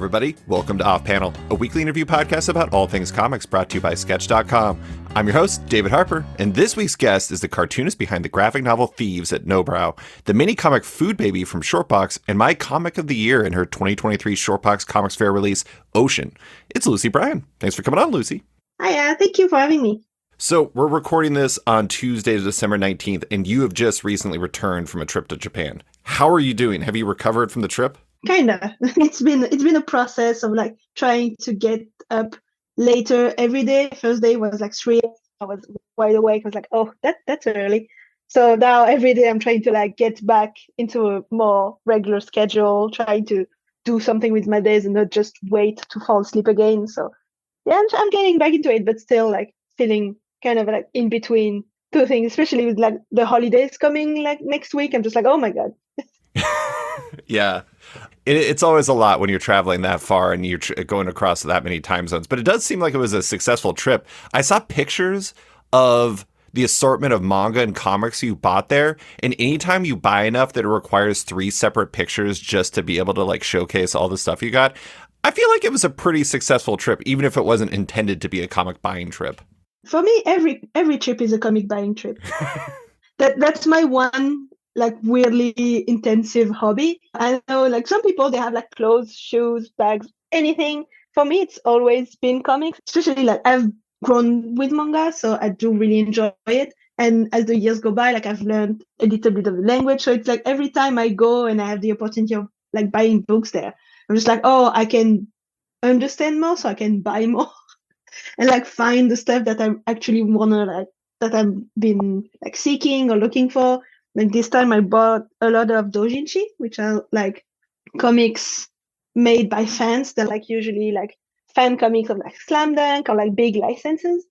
everybody. Welcome to Off Panel, a weekly interview podcast about all things comics brought to you by Sketch.com. I'm your host, David Harper, and this week's guest is the cartoonist behind the graphic novel Thieves at No Brow, the mini comic Food Baby from ShortBox, and my comic of the year in her 2023 ShortBox Comics Fair release, Ocean. It's Lucie Bryon. Thanks for coming on, Lucie. Hiya, thank you for having me. So we're recording this on Tuesday, December 19th, and you have just recently returned from a trip to Japan. How are you doing? Have you recovered from the trip? Kinda. It's been a process of like trying to get up later every day. First day was like 3 a.m. I was wide awake. I was like, oh, that's early. So now every day I'm trying to like get back into a more regular schedule, trying to do something with my days and not just wait to fall asleep again. So yeah, I'm getting back into it, but still like feeling kind of like in between two things, especially with like the holidays coming like next week. I'm just like, oh my God. Yeah. It's always a lot when you're traveling that far and you're going across that many time zones. But it does seem like it was a successful trip. I saw pictures of the assortment of manga and comics you bought there. And anytime you buy enough that it requires 3 separate pictures just to be able to like showcase all the stuff you got, I feel like it was a pretty successful trip, even if it wasn't intended to be a comic buying trip. For me, every trip is a comic buying trip. That's my one like weirdly intensive hobby. I know like some people, they have like clothes, shoes, bags, anything. For me, it's always been comics, especially like I've grown with manga, so I do really enjoy it. And as the years go by, like I've learned a little bit of the language. So it's like every time I go and I have the opportunity of like buying books there, I'm just like, oh, I can understand more, so I can buy more and like find the stuff that I actually wanna like, that I've been like seeking or looking for. Like this time I bought a lot of doujinshi, which are like comics made by fans. They're like usually like fan comics of like Slam Dunk or like big licenses.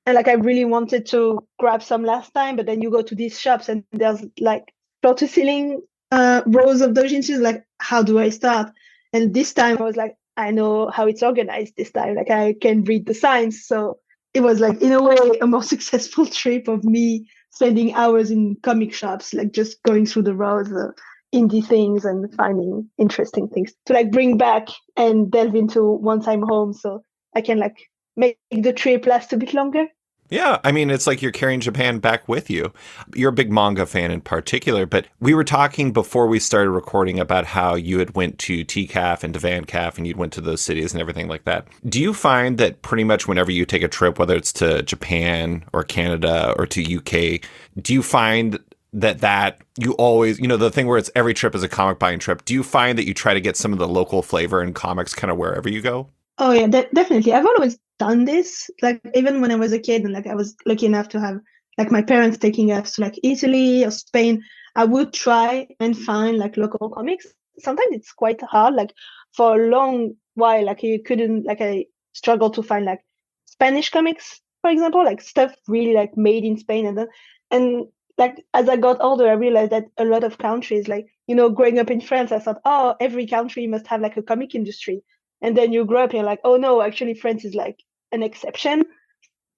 And like I really wanted to grab some last time, but then you go to these shops and there's like floor to ceiling rows of doujinshi. Like, how do I start? And this time I was like, I know how it's organized this time. Like I can read the signs. So it was like in a way a more successful trip of me spending hours in comic shops, like just going through the rows of indie things and finding interesting things to like bring back and delve into once I'm home, so I can like make the trip last a bit longer. Yeah, I mean, it's like you're carrying Japan back with you. You're a big manga fan in particular, but we were talking before we started recording about how you had went to TCAF and to VanCAF and you'd went to those cities and everything like that. Do you find that pretty much whenever you take a trip, whether it's to Japan or Canada or to UK, do you find that you always, you know, the thing where it's every trip is a comic buying trip, do you find that you try to get some of the local flavor in comics kind of wherever you go? Oh yeah, definitely. I've always done this. Like even when I was a kid, and like I was lucky enough to have like my parents taking us to like Italy or Spain, I would try and find like local comics. Sometimes it's quite hard. Like for a long while, like you couldn't. Like I struggled to find like Spanish comics, for example, like stuff really like made in Spain, and like as I got older, I realized that a lot of countries, like you know, growing up in France, I thought, oh, every country must have like a comic industry. And then you grow up and you're like, oh no, actually France is like an exception.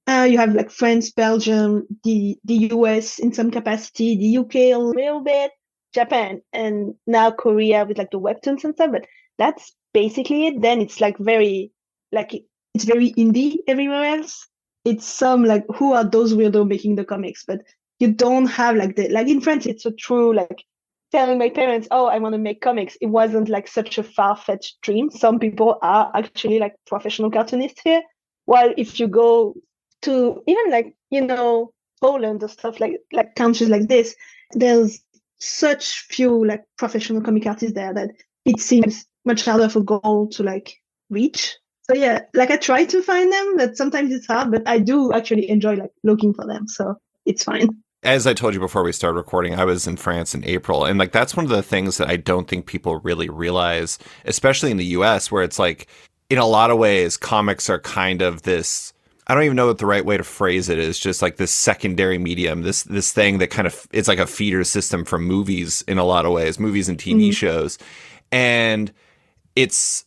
You have like France, Belgium, the US in some capacity, the UK a little bit, Japan, and now Korea with like the webtoons and stuff. But that's basically it. Then it's like it's very indie everywhere else. It's some like, who are those weirdos making the comics? But you don't have like like in France, it's a true like telling my parents, oh, I want to make comics. It wasn't like such a far-fetched dream. Some people are actually like professional cartoonists here. While if you go to even like, you know, Poland or stuff like countries like this, there's such few like professional comic artists there that it seems much harder for goal to like reach. So yeah, like I try to find them, but sometimes it's hard, but I do actually enjoy like looking for them. So it's fine. As I told you before we started recording, I was in France in April. And like, that's one of the things that I don't think people really realize, especially in the US, where it's like, in a lot of ways, comics are kind of this, I don't even know what the right way to phrase it is, just like this secondary medium, this thing that kind of, it's like a feeder system for movies in a lot of ways, movies and TV shows. And it's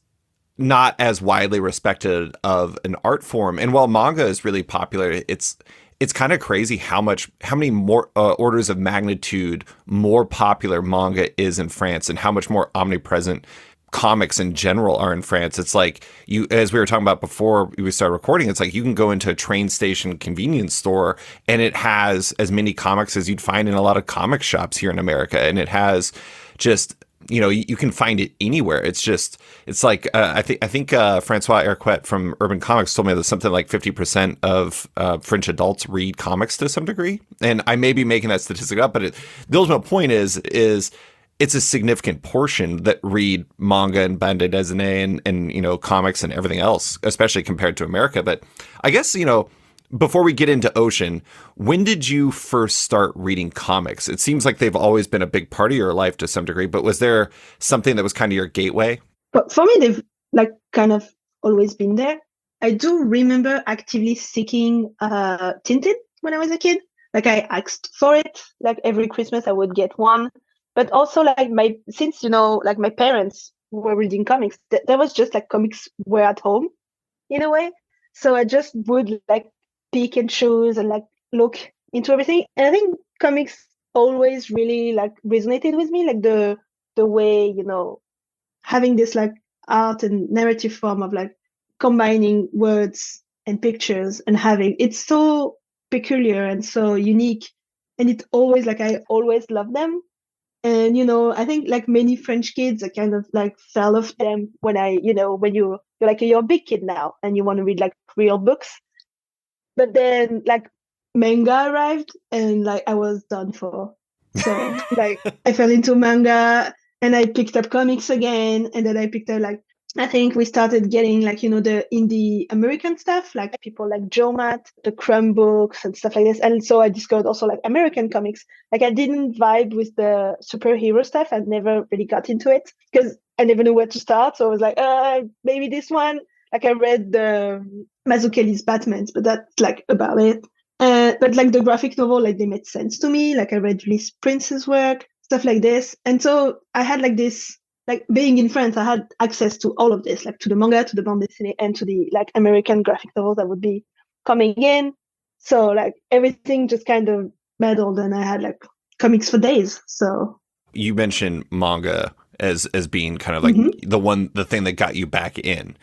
not as widely respected of an art form. And while manga is really popular, it's kind of crazy how many more orders of magnitude more popular manga is in France and how much more omnipresent comics in general are in France. It's like you, as we were talking about before we started recording, it's like you can go into a train station convenience store and it has as many comics as you'd find in a lot of comic shops here in America. And it has just, you can find it anywhere. It's like, I think Francois Herquet from Urban Comics told me that something like 50% of French adults read comics to some degree. And I may be making that statistic up, but the ultimate point is it's a significant portion that read manga and bande dessinée and comics and everything else, especially compared to America. But I guess, before we get into Ocean, when did you first start reading comics? It seems like they've always been a big part of your life to some degree, but was there something that was kind of your gateway? But for me, they've like kind of always been there. I do remember actively seeking Tintin when I was a kid. Like I asked for it. Like every Christmas I would get one. But also like since like my parents were reading comics, there was just like comics were at home in a way. So I just would like pick and choose and like look into everything. And I think comics always really like resonated with me, like the way, having this like art and narrative form of like combining words and pictures and having it's so peculiar and so unique. And it always like I always loved them. And I think like many French kids, I kind of like fell off them when when you're like you're a big kid now and you want to read like real books. But then like manga arrived and like I was done for. So like I fell into manga and I picked up comics again, and then I picked up like I think we started getting like the indie American stuff, like people like Joe Matt, the Crumb books and stuff like this. And so I discovered also like American comics. Like I didn't vibe with the superhero stuff. I never really got into it because I never knew where to start. So I was like, maybe this one. Like I read the Mazzucchelli's Batmans, but that's like about it. But like the graphic novel, like they made sense to me. Like I read Lis Prince's work, stuff like this. And so I had like this, like being in France, I had access to all of this, like to the manga, to the bande dessinée, and to the like American graphic novels that would be coming in. So like everything just kind of meddled, and I had like comics for days. So you mentioned manga as being kind of like the thing that got you back in,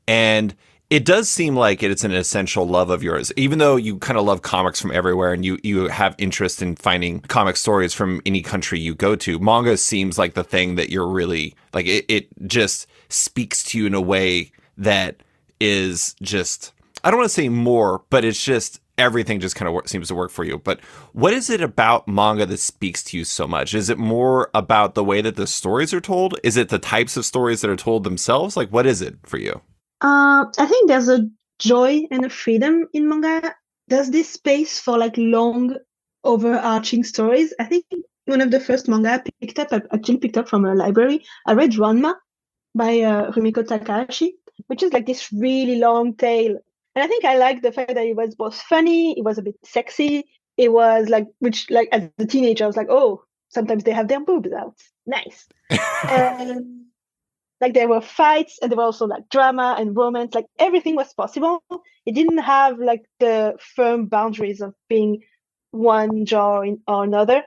and it does seem like it's an essential love of yours, even though you kind of love comics from everywhere and you have interest in finding comic stories from any country you go to. Manga seems like the thing that you're really like, it just speaks to you in a way that is just, I don't want to say more, but it's just everything just kind of seems to work for you. But what is it about manga that speaks to you so much? Is it more about the way that the stories are told? Is it the types of stories that are told themselves? Like, what is it for you? I think there's a joy and a freedom in manga. There's this space for like long, overarching stories. I think one of the first manga I actually picked up from a library. I read Ranma by Rumiko Takahashi, which is like this really long tale. And I think I liked the fact that it was both funny, it was a bit sexy. It was like, which like as a teenager, I was like, oh, sometimes they have their boobs out. Nice. And like there were fights and there were also like drama and romance, like everything was possible. It didn't have like the firm boundaries of being one genre or another.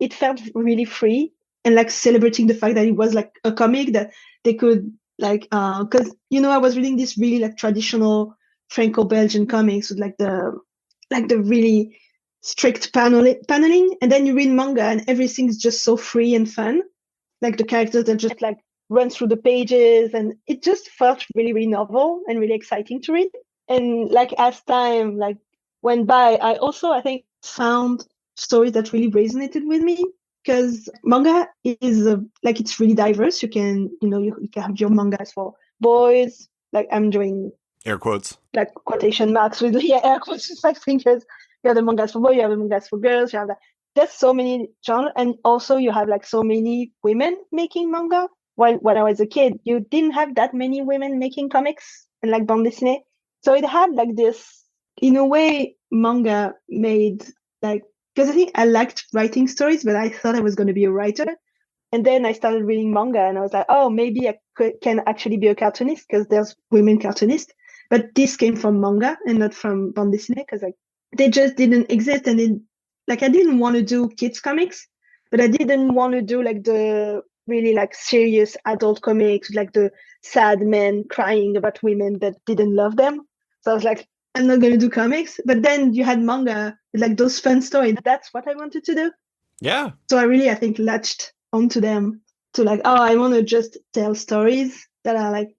It felt really free and like celebrating the fact that it was like a comic that they could like because I was reading this really like traditional Franco-Belgian comics with like the really strict paneling, and then you read manga and everything's just so free and fun. Like the characters that just like run through the pages, and it just felt really, really novel and really exciting to read. And like as time like went by, I think found stories that really resonated with me, because manga is like it's really diverse. You can you can have your mangas for boys, like I'm doing Air quotes, like quotation marks with air quotes with my fingers. You have the mangas for boys, you have the mangas for girls, you have that. There's so many genres, and also you have like so many women making manga. When I was a kid, you didn't have that many women making comics and like bande dessinée. So it had like this, in a way, manga made like, because I think I liked writing stories, but I thought I was going to be a writer. And then I started reading manga and I was like, oh, maybe can actually be a cartoonist because there's women cartoonists. But this came from manga and not from bande dessinée, because like they just didn't exist. And like I didn't want to do kids comics, but I didn't want to do like the really like serious adult comics, like the sad men crying about women that didn't love them. So I was like, I'm not going to do comics. But then you had manga, like those fun stories. That's what I wanted to do. Yeah. So I think, latched onto them to like, oh, I want to just tell stories that are like,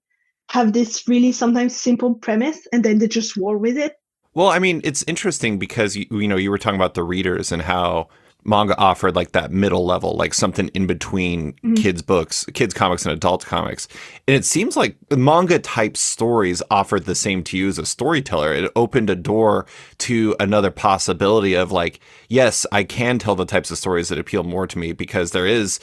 have this really sometimes simple premise and then they just war with it. Well, I mean, it's interesting because you were talking about the readers and how manga offered like that middle level, like something in between Mhm. kids books, kids comics and adult comics. And it seems like manga type stories offered the same to you as a storyteller. It opened a door to another possibility of like, yes, I can tell the types of stories that appeal more to me because there is,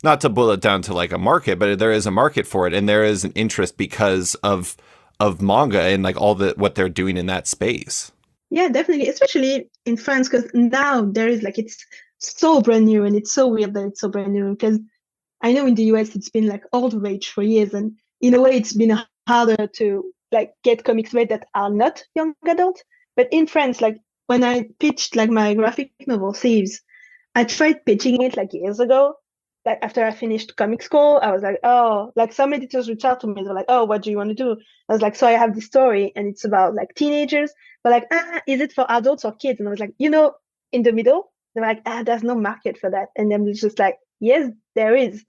not to boil it down to like a market, but there is a market for it and there is an interest because of manga and like all the what they're doing in that space. Yeah, definitely, especially in France, because now there is like, it's so brand new and it's so weird that it's so brand new. Because I know in the US it's been like all the rage for years, and in a way it's been harder to like get comics made that are not young adult. But in France, like when I pitched like my graphic novel Thieves, I tried pitching it like years ago. Like after I finished comic school, I was like, oh, like some editors reached out to me. They're like, oh, what do you want to do? I was like, so I have this story and it's about like teenagers. But like, is it for adults or kids? And I was like, in the middle. They're like, there's no market for that. And then it's just like, yes, there is.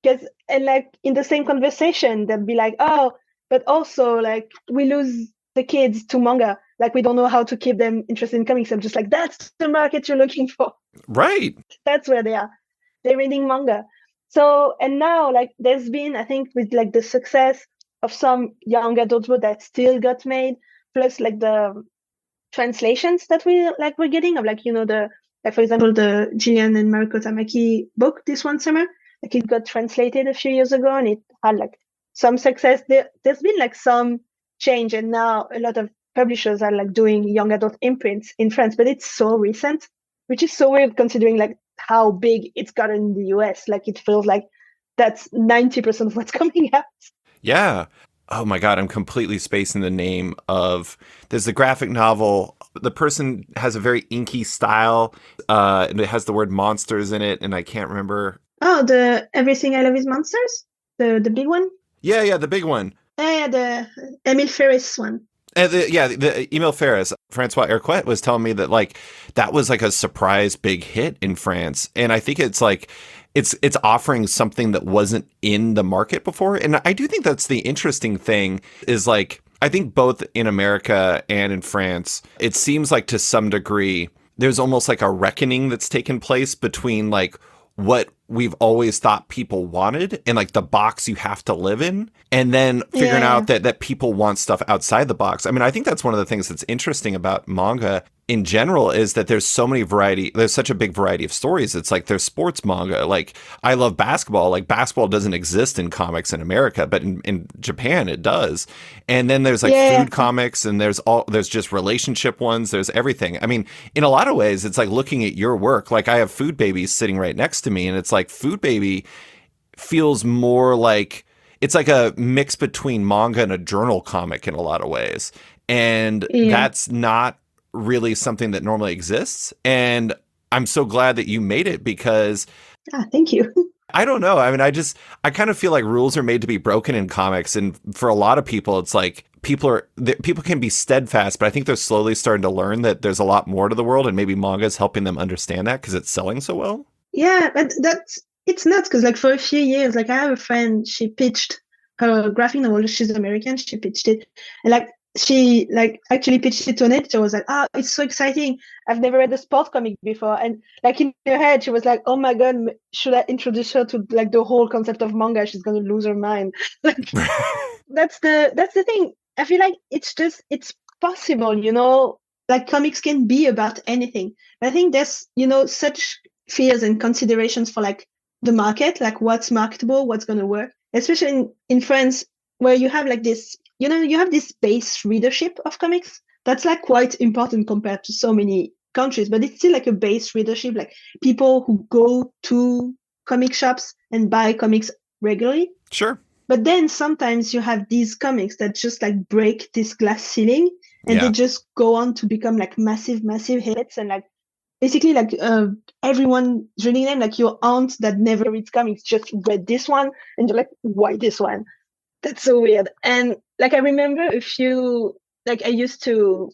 Because and like in the same conversation, they'll be like, oh, but also like we lose the kids to manga. Like we don't know how to keep them interested in comics. I'm just like, that's the market you're looking for. Right. That's where they are. They're reading manga. So and now like there's been, I think, with like the success of some young adult book that still got made, plus like the translations that we're getting of like, the like for example the Gillian and Mariko Tamaki book This One Summer. Like it got translated a few years ago and it had like some success. There's been like some change and now a lot of publishers are like doing young adult imprints in France, but it's so recent, which is so weird considering like how big it's gotten in the US. Like it feels like that's 90% of what's coming out. Yeah. Oh my God, I'm completely spacing the name of. There's the graphic novel. The person has a very inky style, and it has the word monsters in it, and I can't remember. Oh, the Everything I Love Is Monsters, the big one. Yeah, the big one. Yeah, the Emil Ferris one. And the Emile Ferris, Francois Hercouet was telling me that like that was like a surprise big hit in France, and I think it's like it's offering something that wasn't in the market before, and I do think that's the interesting thing is like I think both in America and in France, it seems like to some degree there's almost like a reckoning that's taken place between like what we've always thought people wanted and like the box you have to live in and then figuring out that people want stuff outside the box. I mean, I think that's one of the things that's interesting about manga in general is that there's such a big variety of stories. It's like there's sports manga. Like I love basketball. Like basketball doesn't exist in comics in America, but in Japan it does. And then there's like food comics and there's just relationship ones. There's everything. I mean, in a lot of ways, it's like looking at your work. Like I have Food Baby sitting right next to me and it's like Food Baby feels more like it's like a mix between manga and a journal comic in a lot of ways. And that's not really something that normally exists. And I'm so glad that you made it because thank you. I don't know. I mean, I kind of feel like rules are made to be broken in comics. And for a lot of people, it's like people can be steadfast, but I think they're slowly starting to learn that there's a lot more to the world and maybe manga is helping them understand that because it's selling so well. Yeah, but it's nuts because like for a few years, like I have a friend, she pitched her graphic novel. She's American. She pitched it, and like she like actually pitched it to an editor. Was like, it's so exciting. I've never read a sport comic before, and like in her head, she was like, oh my god, should I introduce her to like the whole concept of manga? She's gonna lose her mind. Like that's the thing. I feel like it's possible, like comics can be about anything. But I think there's such fears and considerations for like the market, like what's marketable, what's going to work, especially in France where you have like this, you have this base readership of comics that's like quite important compared to so many countries, but it's still like a base readership, like people who go to comic shops and buy comics regularly. Sure. But then sometimes you have these comics that just like break this glass ceiling and they just go on to become like massive hits, and like basically like everyone reading them, like your aunt that never reads comics just read this one, and you're like, why this one? That's so weird. And like I remember a few, like I used to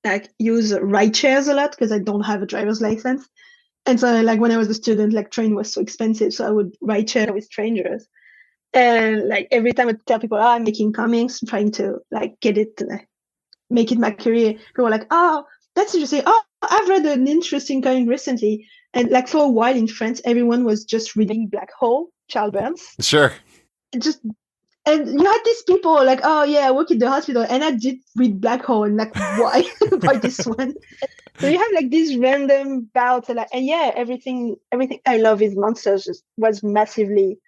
like use ride shares a lot because I don't have a driver's license. And so like when I was a student, like train was so expensive, so I would ride share with strangers. And like every time I tell people, oh, I'm making comics, I'm trying to like get it, make it my career. People were like, oh, that's interesting. Oh, I've read an interesting comic recently. And like for a while in France, everyone was just reading Black Hole, Charles Burns. Sure. It just and you had these people like, oh yeah, I work in the hospital, and I did read Black Hole, and like, why, why this one? So you have like these random bouts, and like, and yeah, everything I love is monsters just was massively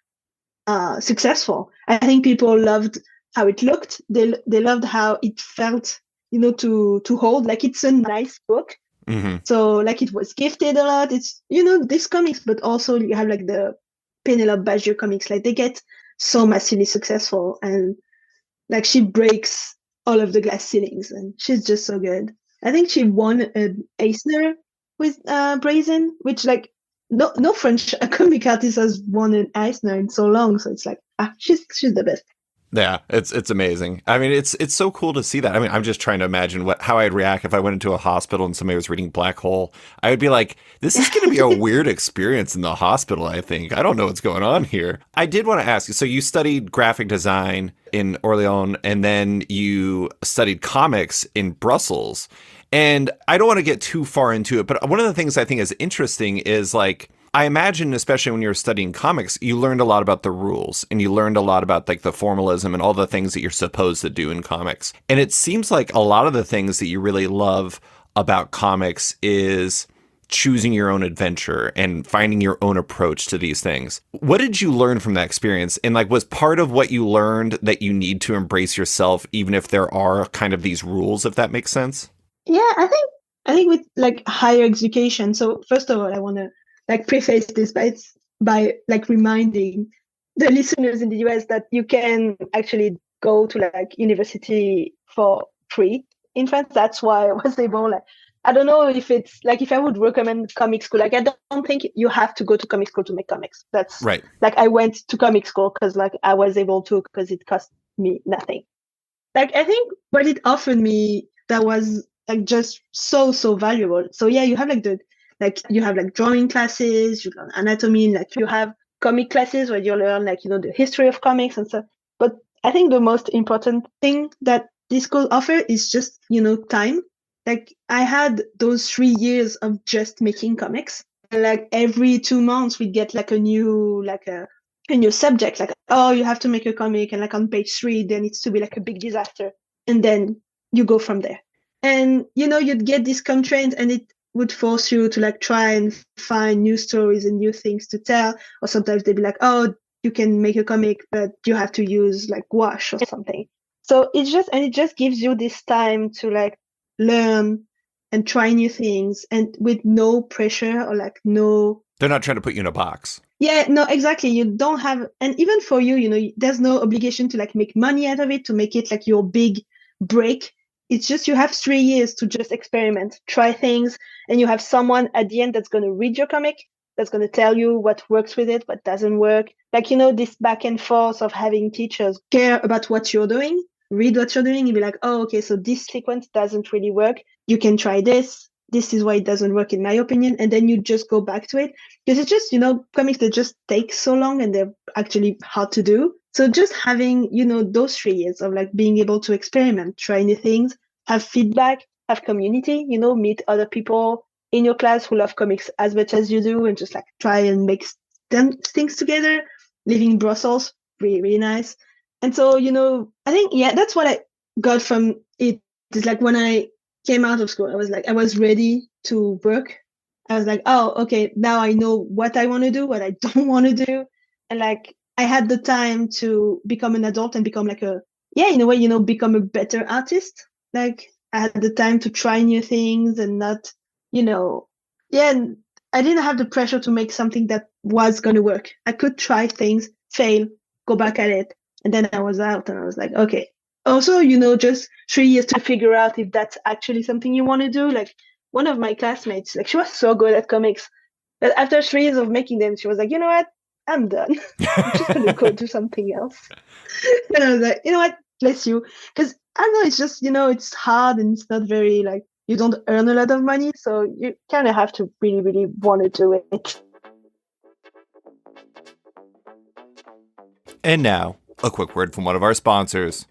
successful. I think people loved how it looked. They loved how it felt, to hold. Like it's a nice book. Mm-hmm. So like it was gifted a lot. It's these comics, but also you have like the Penelope Badger comics. Like they get so massively successful, and like she breaks all of the glass ceilings, and she's just so good. I think she won an Eisner with Brazen, which like no French comic artist has won an Eisner in so long. So it's like she's the best. Yeah, it's amazing. I mean, it's so cool to see that. I mean, I'm just trying to imagine how I'd react if I went into a hospital and somebody was reading Black Hole. I would be like, this is going to be a weird experience in the hospital, I think. I don't know what's going on here. I did want to ask you, so you studied graphic design in Orléans, and then you studied comics in Brussels. And I don't want to get too far into it, but one of the things I think is interesting is like, I imagine, especially when you're studying comics, you learned a lot about the rules and you learned a lot about like the formalism and all the things that you're supposed to do in comics. And it seems like a lot of the things that you really love about comics is choosing your own adventure and finding your own approach to these things. What did you learn from that experience? And like, was part of what you learned that you need to embrace yourself, even if there are kind of these rules, if that makes sense? Yeah, I think with like higher education. So first of all, I want to like preface this by like reminding the listeners in the US that you can actually go to like university for free in France. That's why I was able. Like, I don't know if it's like if I would recommend comic school. Like I don't think you have to go to comic school to make comics. That's Right. like I went to comic school because like I was able to because it cost me nothing. Like I think what it offered me that was like just so valuable. So yeah, you have you have like drawing classes, you learn anatomy, like you have comic classes where you learn like the history of comics and stuff. But I think the most important thing that this school offer is just time. Like I had those 3 years of just making comics. And like every 2 months we'd get like a new subject, like, oh, you have to make a comic, and like on page 3 there needs to be like a big disaster, and then you go from there. And you'd get these constraints, and it would force you to like try and find new stories and new things to tell. Or sometimes they'd be like, oh, you can make a comic, but you have to use like gouache or something. So it just gives you this time to like learn and try new things, and with no pressure or like no. They're not trying to put you in a box. Yeah, no, exactly. You don't have, and even for you, there's no obligation to like make money out of it, to make it like your big break. It's just you have 3 years to just experiment, try things, and you have someone at the end that's going to read your comic, that's going to tell you what works with it, what doesn't work. Like, this back and forth of having teachers care about what you're doing, read what you're doing, and be like, oh, okay, so this sequence doesn't really work. You can try this. This is why it doesn't work, in my opinion. And then you just go back to it. Because it's just, comics that just take so long and they're actually hard to do. So just having, those 3 years of like being able to experiment, try new things, have feedback, have community, meet other people in your class who love comics as much as you do, and just like try and make things together. Living in Brussels, really, really nice. And so, I think, yeah, that's what I got from it. It's like when I came out of school, I was ready to work. I was like, oh, okay, now I know what I want to do, what I don't want to do. And like, I had the time to become an adult and become like in a way, become a better artist. Like, I had the time to try new things and not, and I didn't have the pressure to make something that was going to work. I could try things, fail, go back at it. And then I was out and I was like, okay. Also, just 3 years to figure out if that's actually something you want to do. Like, one of my classmates, like she was so good at comics, but after 3 years of making them, she was like, you know what? I'm done. I'm just gonna go do something else. And I was like, you know what? Bless you. Because I don't know, it's just, it's hard and it's not very like you don't earn a lot of money, so you kind of have to really, really want to do it. And now, a quick word from one of our sponsors.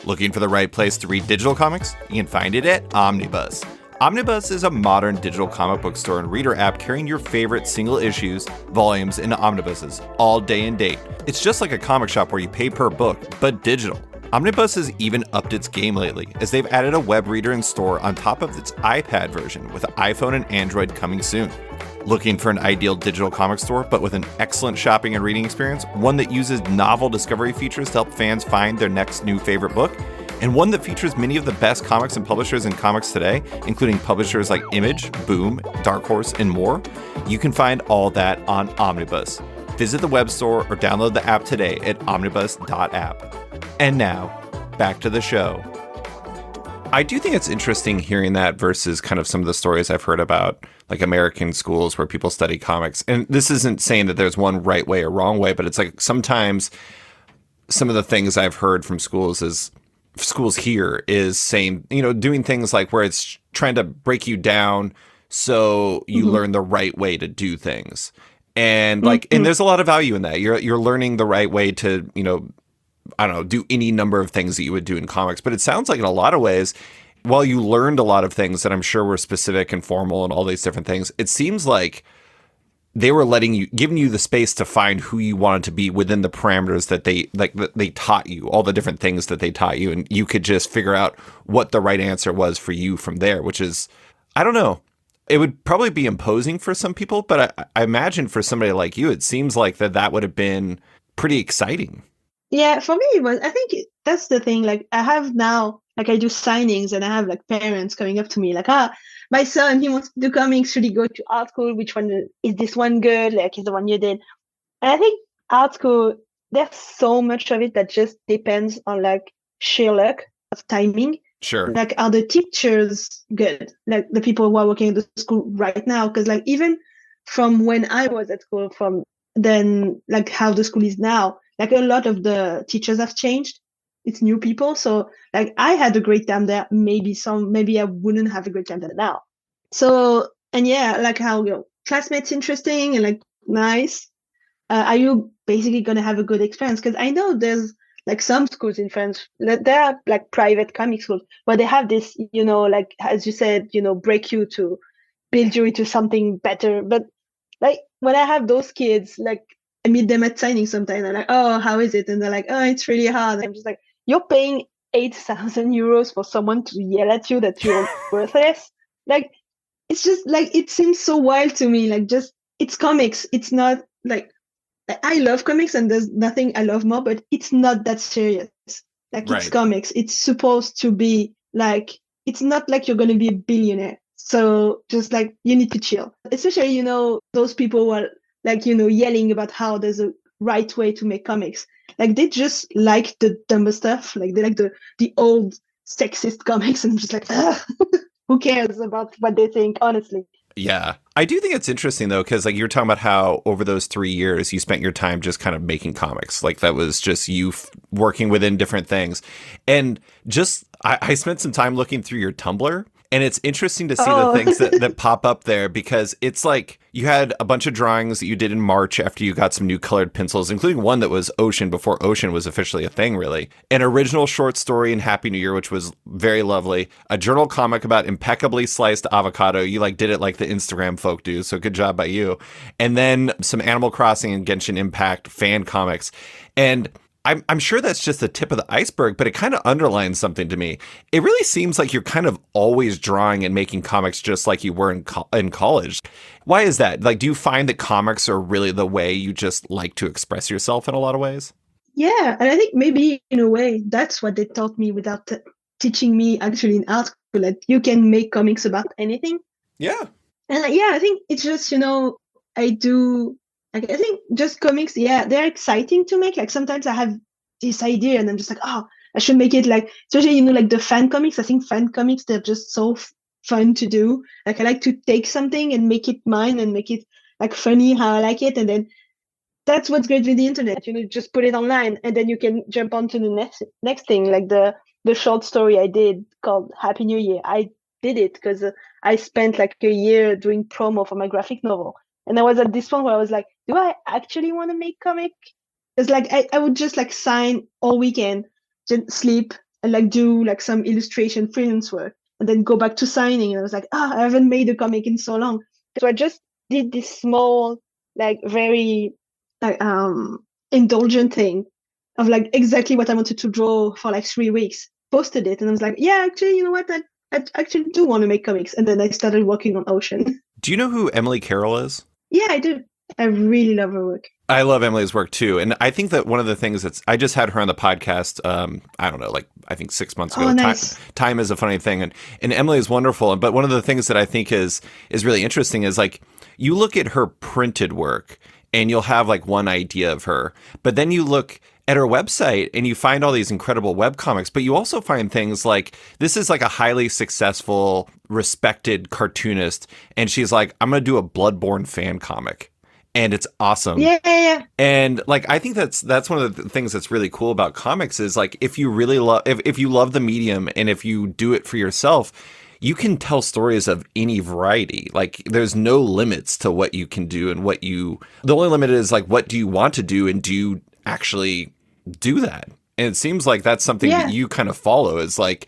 Looking for the right place to read digital comics? You can find it at Omnibus. Omnibus is a modern digital comic book store and reader app carrying your favorite single issues, volumes, and omnibuses, all day and date. It's just like a comic shop where you pay per book, but digital. Omnibus has even upped its game lately, as they've added a web reader in store on top of its iPad version, with iPhone and Android coming soon. Looking for an ideal digital comic store, but with an excellent shopping and reading experience? One that uses novel discovery features to help fans find their next new favorite book? And one that features many of the best comics and publishers in comics today, including publishers like Image, Boom, Dark Horse, and more? You can find all that on Omnibus. Visit the web store or download the app today at omnibus.app. And now, back to the show. I do think it's interesting hearing that versus kind of some of the stories I've heard about like American schools where people study comics. And this isn't saying that there's one right way or wrong way, but it's like sometimes some of the things I've heard from schools here is saying, doing things like where it's trying to break you down so you learn the right way to do things. And and there's a lot of value in that. You're learning the right way to, I don't know, do any number of things that you would do in comics. But it sounds like in a lot of ways, while you learned a lot of things that I'm sure were specific and formal and all these different things, it seems like they were giving you the space to find who you wanted to be within the parameters that they taught you, all the different things that they taught you. And you could just figure out what the right answer was for you from there, which is, I don't know. It would probably be imposing for some people, but I imagine for somebody like you, it seems like that would have been pretty exciting. Yeah, for me, it was, I think that's the thing. Like, I have now, like, I do signings and I have like parents coming up to me, like, my son, he wants to do comics. Should he go to art school? Which one is this one good? Like, is the one you did? And I think art school, there's so much of it that just depends on like sheer luck of timing. Sure. Like, are the teachers good? Like, the people who are working at the school right now? Because, like, even from when I was at school, from then, like, how the school is now, like, a lot of the teachers have changed. It's new people. So, like, I had a great time there. Maybe I wouldn't have a great time there now. So, and yeah, like how your classmates interesting and like nice. Are you basically going to have a good experience? Because I know there's like some schools in France that there are like private comic schools where they have this, like, as you said, break you to build you into something better. But like when I have those kids, like I meet them at signing sometimes. I'm like, oh, how is it? And they're like, oh, it's really hard. I'm just like, you're paying 8,000 euros for someone to yell at you that you're worthless. Like, it's just like, it seems so wild to me. Like, just, it's comics. It's not like, I love comics and there's nothing I love more, but it's not that serious. Like, Right. It's comics. It's supposed to be like, it's not like you're going to be a billionaire. So just like, you need to chill. Especially, those people who are like, yelling about how there's a right way to make comics. Like, they just like the dumber stuff. Like, they like the old sexist comics and just like, who cares about what they think, honestly. Yeah. I do think it's interesting, though, because like you're talking about how over those 3 years you spent your time just kind of making comics. Like that was just you working within different things. And just I spent some time looking through your Tumblr. And it's interesting to see the things that pop up there because it's like you had a bunch of drawings that you did in March after you got some new colored pencils, including one that was Ocean before Ocean was officially a thing, really. An original short story in Happy New Year, which was very lovely. A journal comic about impeccably sliced avocado. You like did it like the Instagram folk do, so good job by you. And then some Animal Crossing and Genshin Impact fan comics. And I'm sure that's just the tip of the iceberg, but it kind of underlines something to me. It really seems like you're kind of always drawing and making comics just like you were in college. Why is that? Like, do you find that comics are really the way you just like to express yourself in a lot of ways? Yeah, and I think maybe in a way that's what they taught me without teaching me actually in art school, that you can make comics about anything. Yeah. And I think it's just, I do. Like, I think just comics, yeah, they're exciting to make. Like sometimes I have this idea and I'm just like, oh, I should make it like, especially, like the fan comics. I think fan comics, they're just so fun to do. Like I like to take something and make it mine and make it like funny how I like it, and then that's what's great with the internet. Just put it online, and then you can jump on to the next thing. Like the short story I did called Happy New Year. I did it because I spent like a year doing promo for my graphic novel, and I was at this point where I was like, do I actually want to make comic? It's like I would just like sign all weekend, just sleep and like do like some illustration freelance work, and then go back to signing. And I was like, I haven't made a comic in so long. So I just did this small, like very like indulgent thing of like exactly what I wanted to draw for like 3 weeks. Posted it, and I was like, yeah, actually, you know what? I actually do want to make comics. And then I started working on Ocean. Do you know who Emily Carroll is? Yeah, I do. I really love her work. I love Emily's work too. And I think that one of the things I just had her on the podcast, I don't know, like I think 6 months ago. Oh, nice. Time is a funny thing. And Emily is wonderful. But one of the things that I think is really interesting is like you look at her printed work and you'll have like one idea of her, but then you look at her website and you find all these incredible webcomics, but you also find things like this is like a highly successful, respected cartoonist. And she's like, I'm going to do a Bloodborne fan comic. And it's awesome. Yeah. And like I think that's one of the things that's really cool about comics is like if you really love if you love the medium and if you do it for yourself, you can tell stories of any variety. Like there's no limits to what you can do and the only limit is like what do you want to do and do you actually do that? And it seems like that's something that you kind of follow is like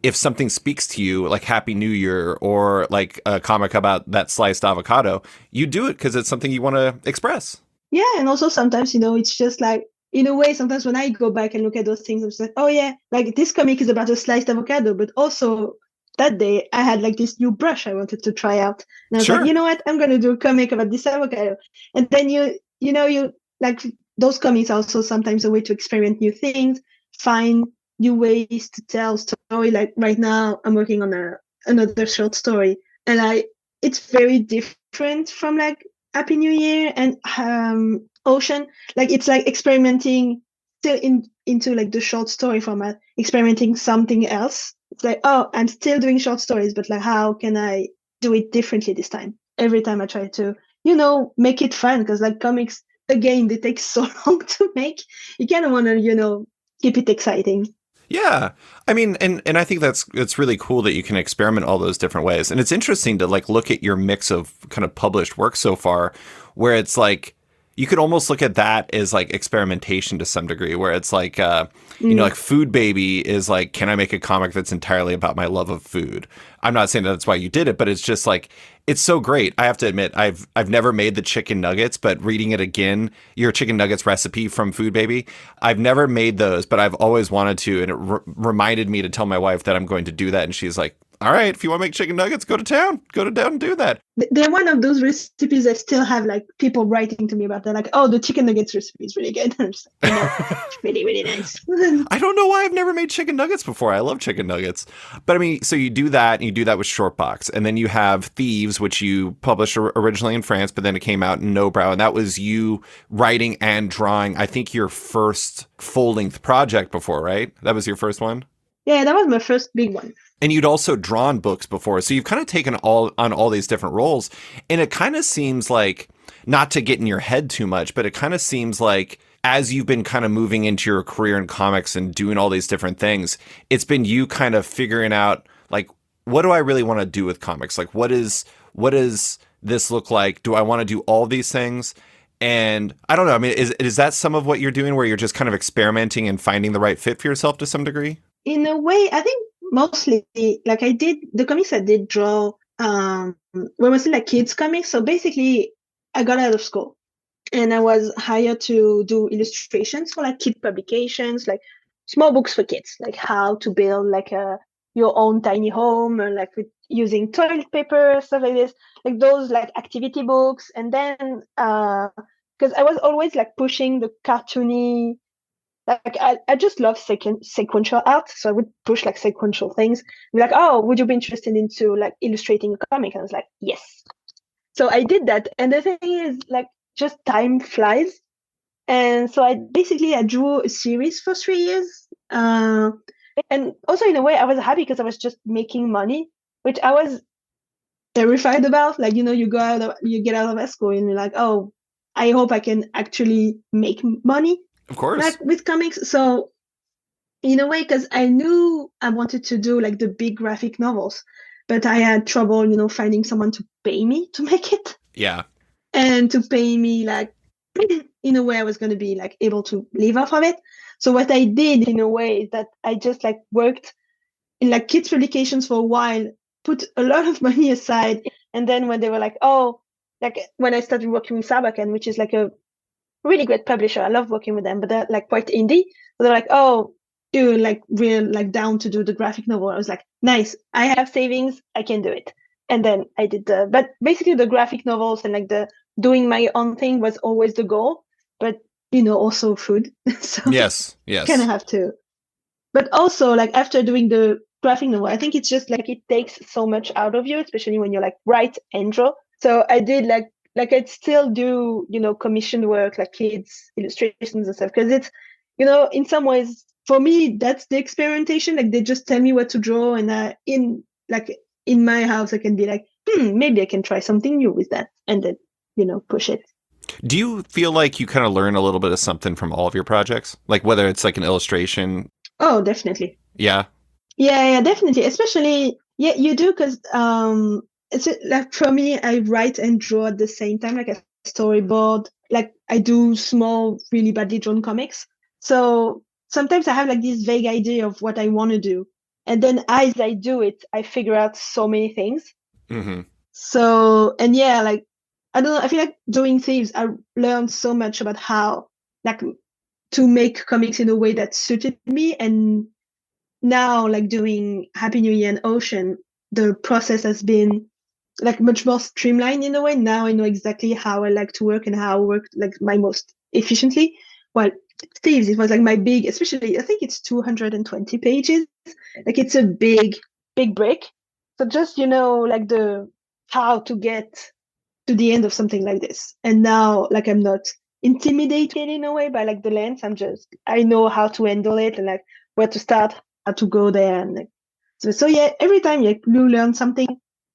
if something speaks to you, like Happy New Year or like a comic about that sliced avocado, you do it because it's something you want to express. Yeah, and also sometimes, it's just like, in a way, sometimes when I go back and look at those things, I'm just like, oh yeah, like this comic is about a sliced avocado, but also that day I had like this new brush I wanted to try out. And I was like, you know what, I'm going to do a comic about this avocado. And then you like those comics are also sometimes a way to experiment new things, find new ways to tell story. Like right now I'm working on another short story, and it's very different from like Happy New Year and Ocean. Like it's like experimenting still into like the short story format, experimenting something else. It's like, oh, I'm still doing short stories, but like how can I do it differently this time? Every time I try to, make it fun, because like comics, again, they take so long to make. You kind of want to, keep it exciting. Yeah. I mean, and I think it's really cool that you can experiment all those different ways. And it's interesting to like look at your mix of kind of published work so far, where it's like you could almost look at that as like experimentation to some degree, where it's like, like Food Baby is like, can I make a comic that's entirely about my love of food? I'm not saying that's why you did it, but it's just like, it's so great. I have to admit, I've never made the chicken nuggets, but reading it again, your chicken nuggets recipe from Food Baby, I've never made those, but I've always wanted to. And it reminded me to tell my wife that I'm going to do that. And she's like, all right, if you want to make chicken nuggets, go to town and do that. They're one of those recipes that still have like people writing to me about that. Like, oh, the chicken nuggets recipe is really good. I'm just like, it's really, really nice. I don't know why I've never made chicken nuggets before. I love chicken nuggets. But I mean, so you do that and you do that with ShortBox. And then you have Thieves, which you published originally in France, but then it came out in No Brow. And that was you writing and drawing, I think, your first full-length project before, right? That was your first one? Yeah, that was my first big one. And you'd also drawn books before. So you've kind of taken on all these different roles. And it kind of seems like, not to get in your head too much, but it kind of seems like as you've been kind of moving into your career in comics and doing all these different things, it's been you kind of figuring out, like, what do I really want to do with comics? Like, what does this look like? Do I want to do all these things? And I don't know. I mean, is that some of what you're doing, where you're just kind of experimenting and finding the right fit for yourself to some degree? In a way, I think mostly, like the comics I did draw were mostly like kids comics. So basically, I got out of school and I was hired to do illustrations for like kid publications, like small books for kids, like how to build like your own tiny home, or like with using toilet paper, stuff like this, like those like activity books. And then because I was always like pushing the cartoony. Like I just love sequential art, so I would push like sequential things. Be like, oh, would you be interested into like illustrating a comic? And I was like, yes. So I did that, and the thing is, like, just time flies. And so I drew a series for 3 years, and also in a way I was happy because I was just making money. which I was terrified about. Like, you get out of high school and you're like, oh, I hope I can actually make money Of course. like with comics. So in a way, because I knew I wanted to do like the big graphic novels, but I had trouble, finding someone to pay me to make it Yeah. and to pay me like in a way I was going to be like able to live off of it. So what I did in a way is that I just like worked in like kids publications for a while, put a lot of money aside, and then when they were like, oh, like when I started working with Sabakan, which is like a really great publisher, I love working with them, but they're like quite indie. So they're like, oh, you're like real like down to do the graphic novel. I was like, nice, I have savings, I can do it. And then I did but basically the graphic novels and like the doing my own thing was always the goal, but also food. So Yes. kind of Yes. have to. But also, like after doing the graphic novel, I think it's just like it takes so much out of you, especially when you're like write and draw. So I did like I'd still do commission work, like kids illustrations and stuff, because it's in some ways for me that's the experimentation. Like they just tell me what to draw, and in my house I can be like, maybe I can try something new with that, and then push it. Do you feel like you kind of learn a little bit of something from all of your projects? Like whether it's like an illustration? Oh, definitely. Yeah. Yeah, definitely. Especially, yeah, you do because it's like for me, I write and draw at the same time, like a storyboard. Like I do small, really badly drawn comics. So sometimes I have like this vague idea of what I want to do, and then as I do it, I figure out so many things. Mm-hmm. So and yeah, like I don't know. I feel like doing Thieves, I learned so much about how like to make comics in a way that suited me, and now like doing Happy New Year and Ocean, the process has been like much more streamlined in a way. Now I know exactly how I like to work and how I work like my most efficiently. Well, Thieves, it was like my big, especially I think it's 220 pages. Like it's a big break. So just like the how to get to the end of something like this. And now like I'm not intimidated in a way by like the length. I know how to handle it and like where to start, how to go there, and like, so yeah, every time you learn something,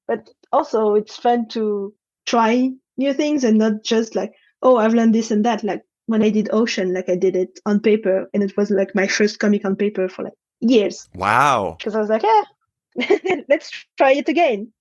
but also it's fun to try new things and not just like, oh, I've learned this and that. Like when I did Ocean, like I did it on paper and it was like my first comic on paper for like years Wow. because I was like, yeah, let's try it again.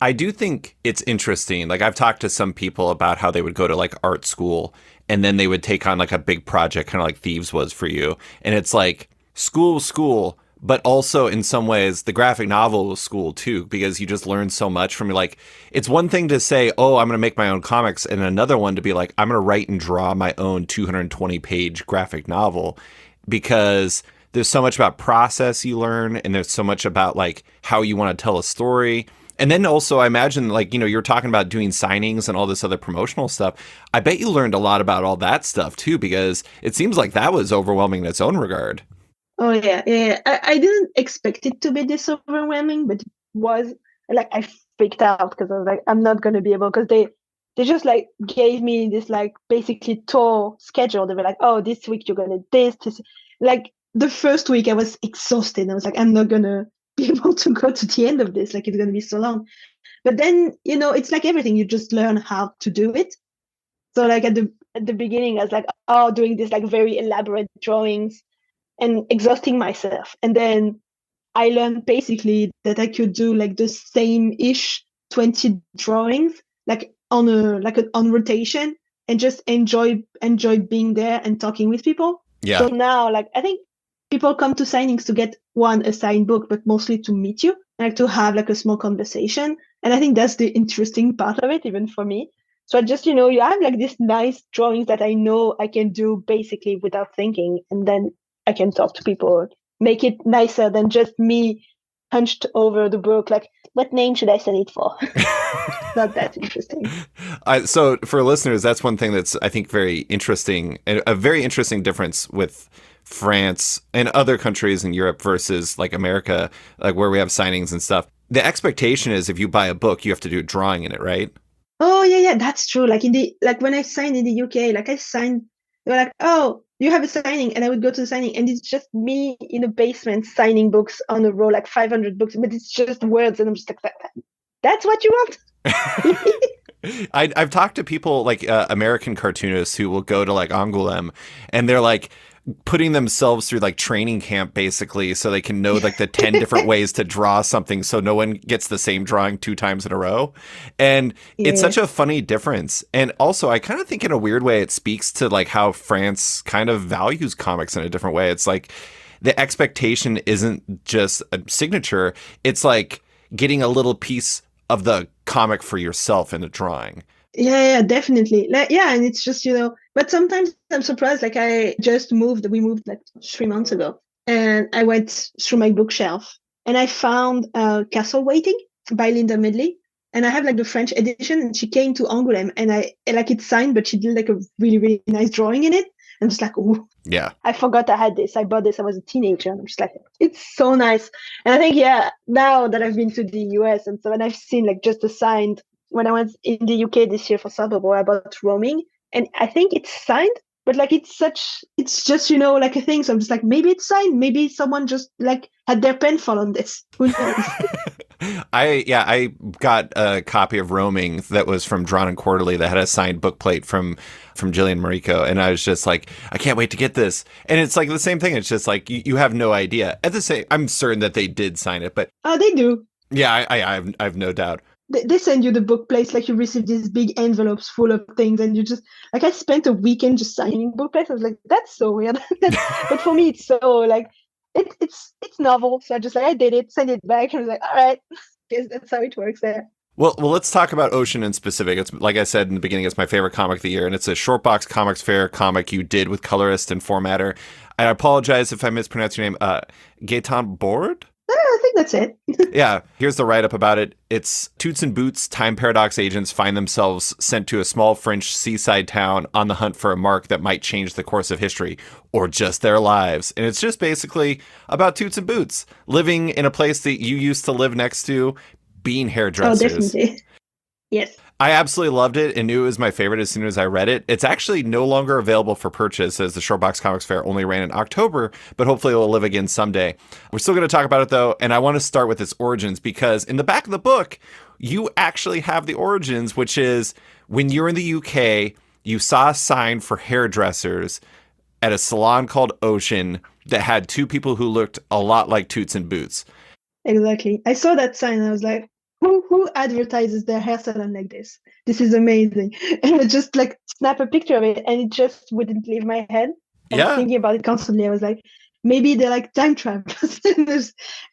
I do think it's interesting. Like I've talked to some people about how they would go to like art school and then they would take on like a big project, kind of like Thieves was for you. And it's like school, but also in some ways the graphic novel was school too, because you just learn so much from like, it's one thing to say, oh, I'm going to make my own comics. And another one to be like, I'm going to write and draw my own 220 page graphic novel, because there's so much about process you learn. And there's so much about like how you want to tell a story. And then also, I imagine, like, you're talking about doing signings and all this other promotional stuff. I bet you learned a lot about all that stuff, too, because it seems like that was overwhelming in its own regard. Oh yeah. I didn't expect it to be this overwhelming, but it was like I freaked out because I was like, I'm not gonna be able because they just like gave me this like basically tour schedule. They were like, oh, this week you're gonna this. Like the first week I was exhausted. I was like, I'm not gonna be able to go to the end of this. Like it's gonna be so long. But then it's like everything. You just learn how to do it. So like at the beginning, I was like, oh, doing this like very elaborate drawings and exhausting myself. And then I learned basically that I could do like the same-ish 20 drawings, like on rotation, and just enjoy being there and talking with people. Yeah. So now like I think people come to signings to get a signed book, but mostly to meet you, like to have like a small conversation. And I think that's the interesting part of it, even for me. So I just, you have like these nice drawings that I know I can do basically without thinking. And then I can talk to people, make it nicer than just me hunched over the book. Like, what name should I send it for? Not that interesting. So for listeners, that's one thing that's, I think, very interesting, and a very interesting difference with France and other countries in Europe versus like America, like where we have signings and stuff. The expectation is if you buy a book, you have to do a drawing in it, right? Oh yeah, that's true. Like when I signed in the UK, like I signed, they were like, oh, you have a signing, and I would go to the signing, and it's just me in a basement signing books on a row, like 500 books, but it's just words, and I'm just like, that's what you want? I've talked to people like American cartoonists who will go to like Angoulême, and they're like putting themselves through like training camp basically so they can know like the 10 different ways to draw something so no one gets the same drawing 2 times in a row. And it's such a funny difference. And also I kind of think in a weird way it speaks to like how France kind of values comics in a different way. It's like the expectation isn't just a signature, it's like getting a little piece of the comic for yourself in a drawing. Yeah, definitely. Like, yeah, and it's just, but sometimes I'm surprised. Like we moved like 3 months ago, and I went through my bookshelf and I found Castle Waiting by Linda Medley. And I have like the French edition, and she came to Angoulême, and I like it's signed, but she did like a really, really nice drawing in it. I'm just like, oh, yeah, I forgot I had this. I bought this. I was a teenager, and I'm just like, it's so nice. And I think, yeah, now that I've been to the US, and so when I've seen like just a signed, when I was in the UK this year for Super Bowl, I bought Roaming, and I think it's signed, but like it's just like a thing. So I'm just like, maybe it's signed, maybe someone just like had their pen fall on this. Who knows? I got a copy of Roaming that was from Drawn and Quarterly that had a signed bookplate from Jillian Mariko, and I was just like, I can't wait to get this. And it's like the same thing. It's just like you have no idea. At the same, I'm certain that they did sign it, but They do. Yeah, I have no doubt. They send you the book plates, like you receive these big envelopes full of things, and you just like I spent a weekend just signing book plates. I was like, that's so weird. But for me, it's so like it's novel. So I did it, send it back, and I was like, all right, guess that's how it works there. Well, let's talk about Ocean in specific. It's like I said in the beginning, it's my favorite comic of the year, and it's a ShortBox Comics Fair comic you did with colorist and formatter. I apologize if I mispronounce your name. Gaetan Board? I think that's it. Yeah, here's the write-up about it. It's Toots and Boots time paradox agents find themselves sent to a small French seaside town on the hunt for a mark that might change the course of history or just their lives. And it's just basically about Toots and Boots living in a place that you used to live next to, being hairdressers. Oh, definitely. Yes. I absolutely loved it and knew it was my favorite as soon as I read it. It's actually no longer available for purchase as the ShortBox Comics Fair only ran in October, but hopefully it will live again someday. We're still going to talk about it though, and I want to start with its origins because in the back of the book, you actually have the origins, which is when you're in the UK, you saw a sign for hairdressers at a salon called Ocean that had two people who looked a lot like Toots and Boots. Exactly. I saw that sign and I was like, who advertises their hair salon like this? This is amazing. And I just like snap a picture of it and it just wouldn't leave my head. And thinking about it constantly, I was like, maybe they're like time travelers.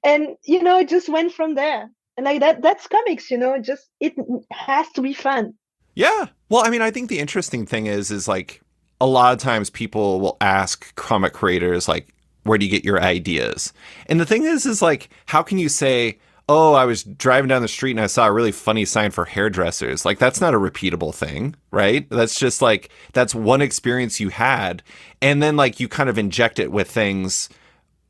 And it just went from there. And like that's comics, just it has to be fun. Yeah. Well, I mean, I think the interesting thing is like a lot of times people will ask comic creators like, where do you get your ideas? And the thing is like, how can you say, oh, I was driving down the street and I saw a really funny sign for hairdressers. Like, that's not a repeatable thing, right? That's just like, that's one experience you had. And then like you kind of inject it with things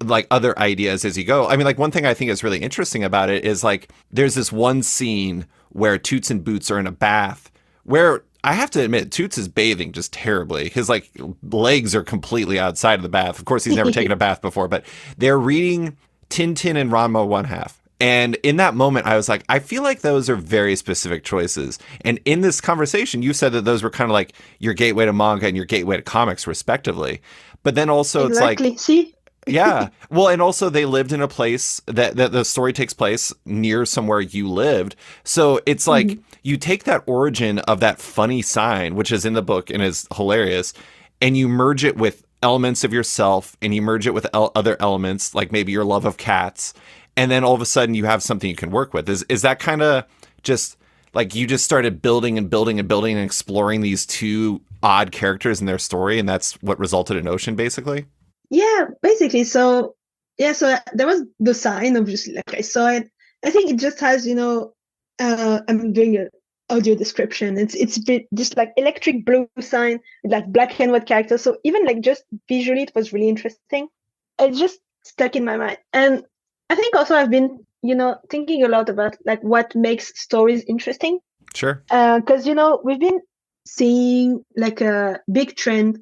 like other ideas as you go. I mean, like one thing I think is really interesting about it is like, there's this one scene where Toots and Boots are in a bath where I have to admit, Toots is bathing just terribly. His like legs are completely outside of the bath. Of course, he's never taken a bath before, but they're reading Tintin and Ranma One Half. And in that moment, I was like, I feel like those are very specific choices. And in this conversation, you said that those were kind of like your gateway to manga and your gateway to comics, respectively. But then also exactly. It's like, see? Yeah. Well, and also they lived in a place that the story takes place near somewhere you lived. So it's like you take that origin of that funny sign, which is in the book and is hilarious, and you merge it with elements of yourself and you merge it with other elements, like maybe your love of cats. And then all of a sudden you have something you can work with. Is that kind of just like you just started building and building and building and exploring these two odd characters in their story, and that's what resulted in Ocean, basically? Yeah, basically. So there was the sign, obviously, like I saw it. I think it just has, I'm doing an audio description. It's a bit just like electric blue sign with like black and white characters. So even like just visually, it was really interesting. It just stuck in my mind. And I think also I've been, thinking a lot about like what makes stories interesting. Sure. Because, we've been seeing like a big trend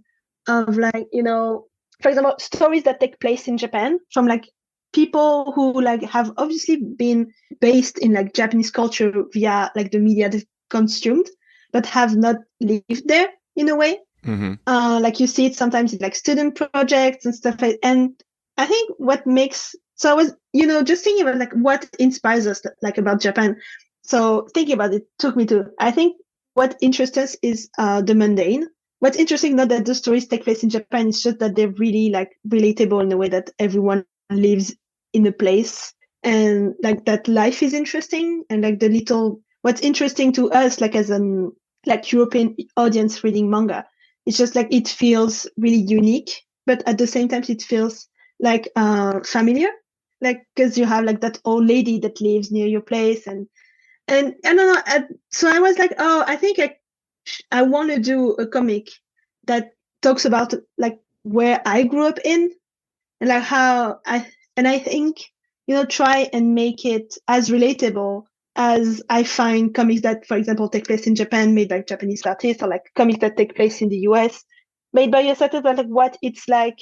of like, for example, stories that take place in Japan from like people who like have obviously been based in like Japanese culture via like the media they've consumed, but have not lived there in a way. Mm-hmm. Like you see it sometimes in like student projects and stuff. And I think what makes, so I was, just thinking about like what inspires us like about Japan. So thinking about it took me to, I think what interests us is the mundane. What's interesting, not that the stories take place in Japan, it's just that they're really like relatable in a way that everyone lives in a place, and like that life is interesting, and like what's interesting to us, like as an like European audience reading manga, it's just like it feels really unique, but at the same time it feels like familiar, like because you have like that old lady that lives near your place, and I don't know. So I was like, oh, I think I want to do a comic that talks about like where I grew up in, and like I think, try and make it as relatable as I find comics that, for example, take place in Japan, made by Japanese artists, or like comics that take place in the US, made by US artists, but like what it's like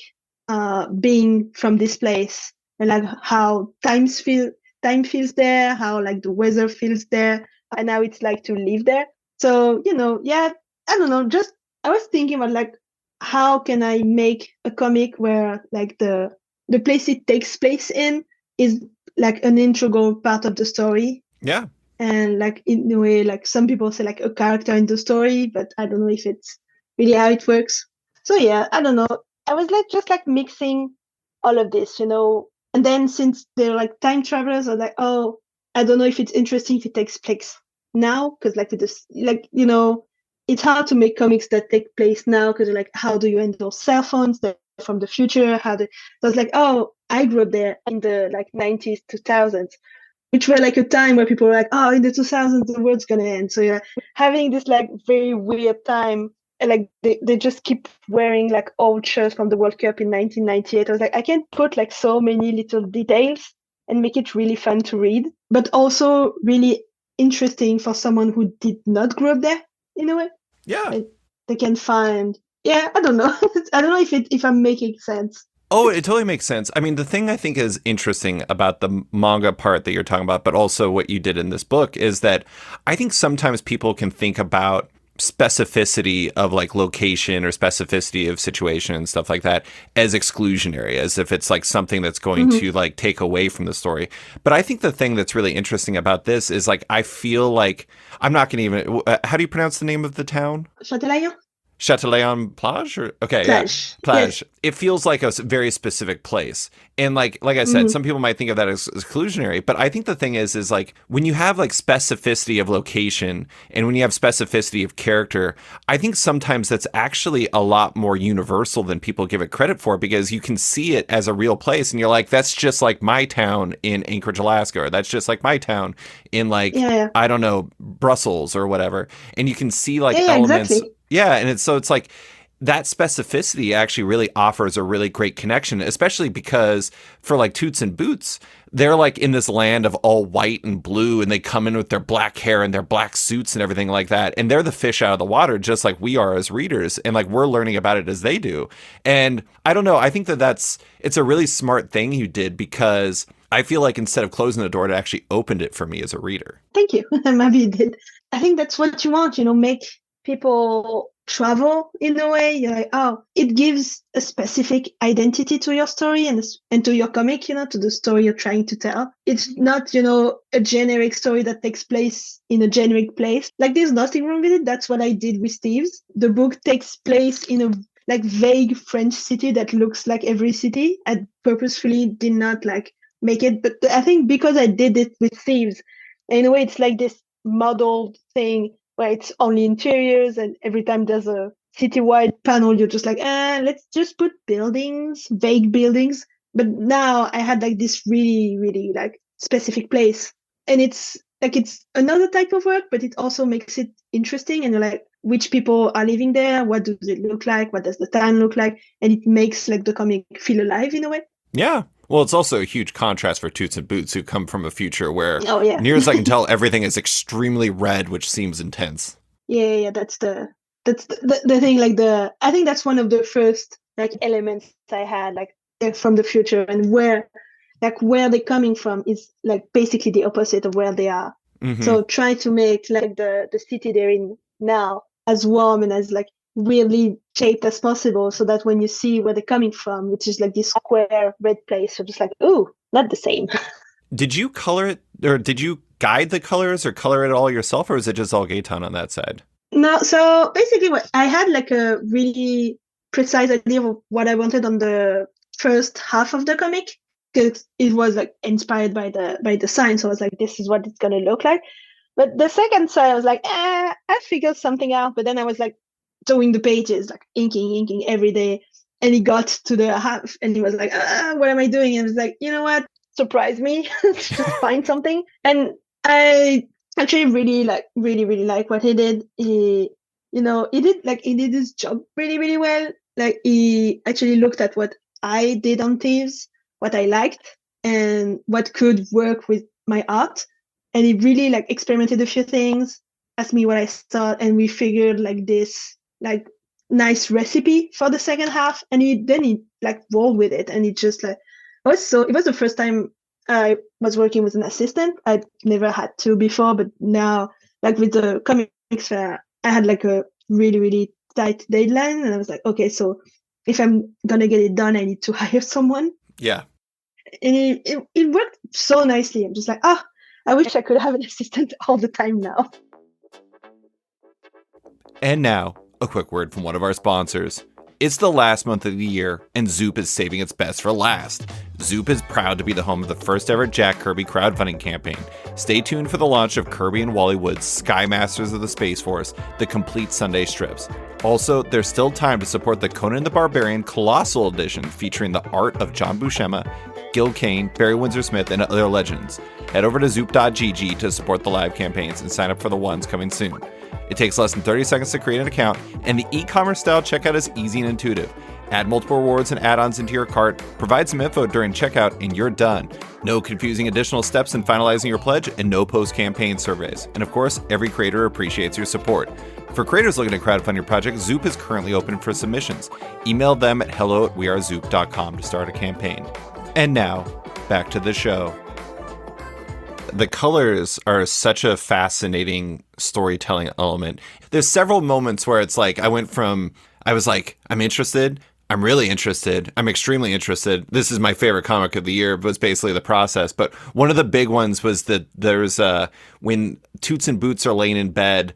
being from this place, and like how time feels there, how like the weather feels there, and how it's like to live there. So, yeah, I don't know, just I was thinking about like how can I make a comic where like the place it takes place in is like an integral part of the story. Yeah. And like in a way, like some people say like a character in the story, but I don't know if it's really how it works. So yeah, I don't know. I was like just like mixing all of this, and then since they're like time travelers, I was like, oh, I don't know if it's interesting if it takes place now, because like with this, like, it's hard to make comics that take place now, because like how do you handle cell phones that are from the future? So I was like, oh, I grew up there in the like 90s, 2000s, which were like a time where people were like, oh, in the 2000s the world's gonna end. So yeah, having this like very weird time, and like they just keep wearing like old shirts from the World Cup in 1998. I was like, I can put like so many little details and make it really fun to read, but also really interesting for someone who did not grow up there in a way. Yeah. Like, they can find. Yeah, I don't know. I don't know if I'm making sense. Oh, it totally makes sense. I mean, the thing I think is interesting about the manga part that you're talking about, but also what you did in this book, is that I think sometimes people can think about specificity of like location or specificity of situation and stuff like that as exclusionary, as if it's like something that's going to like take away from the story. But I think the thing that's really interesting about this is like, I feel like I'm not going to even, how do you pronounce the name of the town? Châtelaillon? Châtelaillon-Plage? Or, okay, Plage. yeah, Plage. Yes. It feels like a very specific place, and like I said, some people might think of that as exclusionary. But I think the thing is like when you have like specificity of location and when you have specificity of character, I think sometimes that's actually a lot more universal than people give it credit for, because you can see it as a real place, and you're like, that's just like my town in Anchorage, Alaska, or that's just like my town in like I don't know, Brussels or whatever, and you can see like elements. Exactly. Yeah, and it's like that specificity actually really offers a really great connection, especially because for like Toots and Boots, they're like in this land of all white and blue, and they come in with their black hair and their black suits and everything like that. And they're the fish out of the water, just like we are as readers. And like we're learning about it as they do. And I don't know, I think it's a really smart thing you did, because I feel like instead of closing the door, it actually opened it for me as a reader. Thank you. Maybe you did. I think that's what you want, make people travel in a way. You're like, oh, it gives a specific identity to your story and to your comic, to the story you're trying to tell. It's not, a generic story that takes place in a generic place. Like, there's nothing wrong with it. That's what I did with Steve's. The book takes place in a like vague French city that looks like every city. I purposefully did not like make it, but I think because I did it with Thieves, in a way, it's like this modeled thing where it's only interiors, and every time there's a citywide panel, you're just like, let's just put buildings, vague buildings. But now I had like this really, really like specific place, and it's another type of work, but it also makes it interesting. And you're like, which people are living there? What does it look like? What does the town look like? And it makes like the comic feel alive in a way. Yeah. Well, it's also a huge contrast for Toots and Boots, who come from a future where, near as I can tell, everything is extremely red, which seems intense. Yeah, that's that's the thing. Like I think that's one of the first like elements I had like from the future, and where they're coming from is like basically the opposite of where they are. Mm-hmm. So try to make like the city they're in now as warm and as like weirdly shaped as possible, so that when you see where they're coming from, which is like this square red place, you're just like, ooh, not the same. Did you color it, or did you guide the colors, or color it all yourself, or is it just all Gaetan on that side? No, so basically what I had like a really precise idea of what I wanted on the first half of the comic, because it was like inspired by the sign. So I was like, this is what it's gonna look like. But the second side, I was like, I figured something out. But then I was like doing the pages, like inking every day. And he got to the half and he was like, what am I doing? And I was like, you know what? Surprise me. Just find something. And I actually really like what he did. He did his job really well. Like he actually looked at what I did on Thieves, what I liked, and what could work with my art. And he really like experimented a few things, asked me what I thought, and we figured like this like nice recipe for the second half. And he like rolled with it, and it just like it was the first time I was working with an assistant. I'd never had to before, but now like with the comics fair, I had like a really tight deadline, and I was like, okay, so if I'm gonna get it done, I need to hire someone. Yeah. And it worked so nicely. I'm just like, I wish I could have an assistant all the time now. And now, a quick word from one of our sponsors. It's the last month of the year, and Zoop is saving its best for last. Zoop is proud to be the home of the first ever Jack Kirby crowdfunding campaign. Stay tuned for the launch of Kirby and Wally Wood's Sky Masters of the Space Force, the complete Sunday strips. Also, there's still time to support the Conan the Barbarian Colossal Edition featuring the art of John Buscema, Gil Kane, Barry Windsor Smith, and other legends. Head over to zoop.gg to support the live campaigns and sign up for the ones coming soon. It takes less than 30 seconds to create an account, and the e-commerce style checkout is easy and intuitive. Add multiple rewards and add-ons into your cart, provide some info during checkout, and you're done. No confusing additional steps in finalizing your pledge, and no post-campaign surveys. And of course, every creator appreciates your support. For creators looking to crowdfund your project, Zoop is currently open for submissions. Email them at hello@wearezoop.com to start a campaign. And now, back to the show. The colors are such a fascinating storytelling element. There's several moments where it's like I was like, I'm interested, I'm really interested, I'm extremely interested. This is my favorite comic of the year, was basically the process. But one of the big ones was that there's when Toots and Boots are laying in bed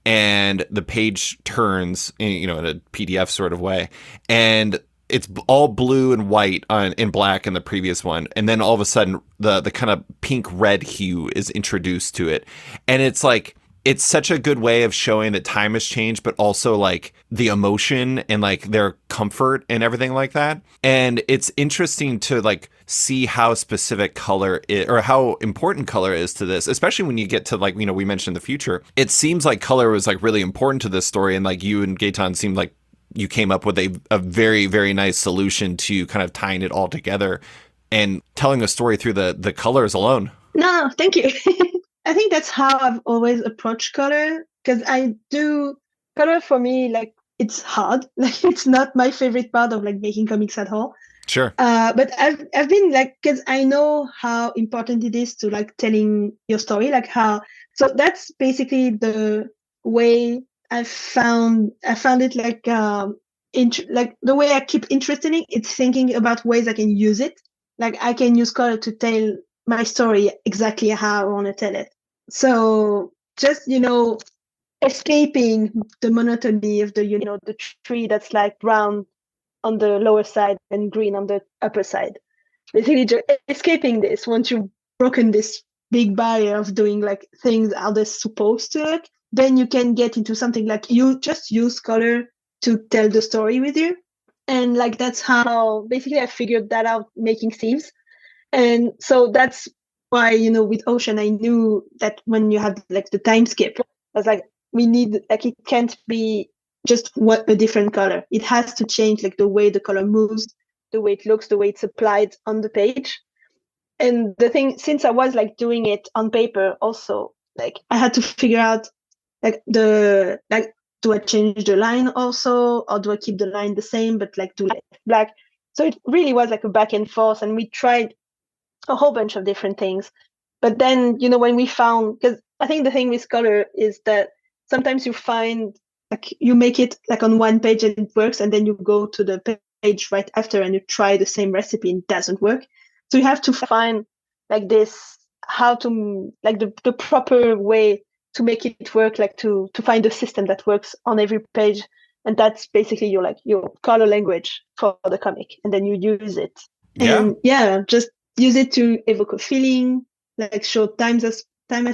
and the page turns, in a PDF sort of way, and it's all blue and white in black in the previous one. And then all of a sudden the kind of pink red hue is introduced to it. And it's like, it's such a good way of showing that time has changed, but also like the emotion and like their comfort and everything like that. And it's interesting to like see how specific color is, or how important color is to this, especially when you get to like, we mentioned the future. It seems like color was like really important to this story. And like you and Gaetan seemed like you came up with a very, very nice solution to kind of tying it all together and telling a story through the colors alone. No, thank you. I think that's how I've always approached color, because color for me, like it's hard. Like it's not my favorite part of like making comics at all. Sure. But I've been like, because I know how important it is to like telling your story, so that's basically the way I found it like like the way I keep interested in it. It's thinking about ways I can use it. Like I can use color to tell my story exactly how I want to tell it. So just escaping the monotony of the tree that's like brown on the lower side and green on the upper side. Basically, just escaping this. Once you've broken this big barrier of doing like things how they're supposed to look, then you can get into something like you just use color to tell the story with you. And like that's how basically I figured that out making Thieves. And so that's why, with Ocean, I knew that when you had like the time skip, I was like, we need, like, it can't be just a different color. It has to change like the way the color moves, the way it looks, the way it's applied on the page. And the thing, since I was like doing it on paper also, like I had to figure out like do I change the line also, or do I keep the line the same but like do like black? So it really was like a back and forth, and we tried a whole bunch of different things. But then, when we found, because I think the thing with color is that sometimes you find like you make it like on one page and it works, and then you go to the page right after and you try the same recipe and it doesn't work. So you have to find like this, how to like the proper way to make it work, like to find a system that works on every page. And that's basically your color language for the comic, and then you use it. Yeah. And yeah, just use it to evoke a feeling, like show time has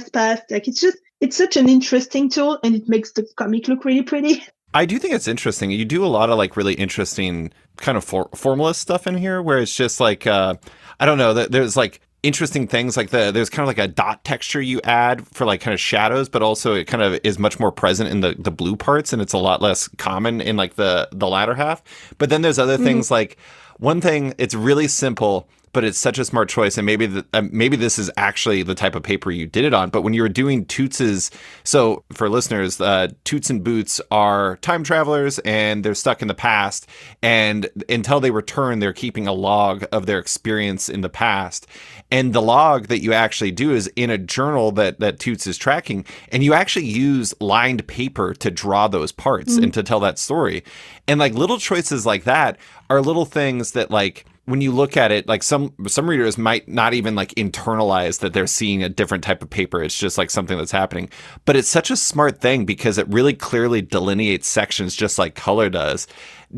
passed. Like it's such an interesting tool, and it makes the comic look really pretty. I do think it's interesting. You do a lot of like really interesting kind of formalist stuff in here, where it's just like I don't know, there's like interesting things like there's kind of like a dot texture you add for like kind of shadows, but also it kind of is much more present in the blue parts, and it's a lot less common in like the latter half. But then there's other things like one thing, it's really simple, but it's such a smart choice. And maybe this is actually the type of paper you did it on. But when you were doing Toots's, so for listeners, Toots and Boots are time travelers and they're stuck in the past. And until they return, they're keeping a log of their experience in the past. And the log that you actually do is in a journal that Toots is tracking. And you actually use lined paper to draw those parts and to tell that story. And like little choices like that are little things that like, when you look at it, like some readers might not even like internalize that they're seeing a different type of paper. It's just like something that's happening. But it's such a smart thing because it really clearly delineates sections just like color does.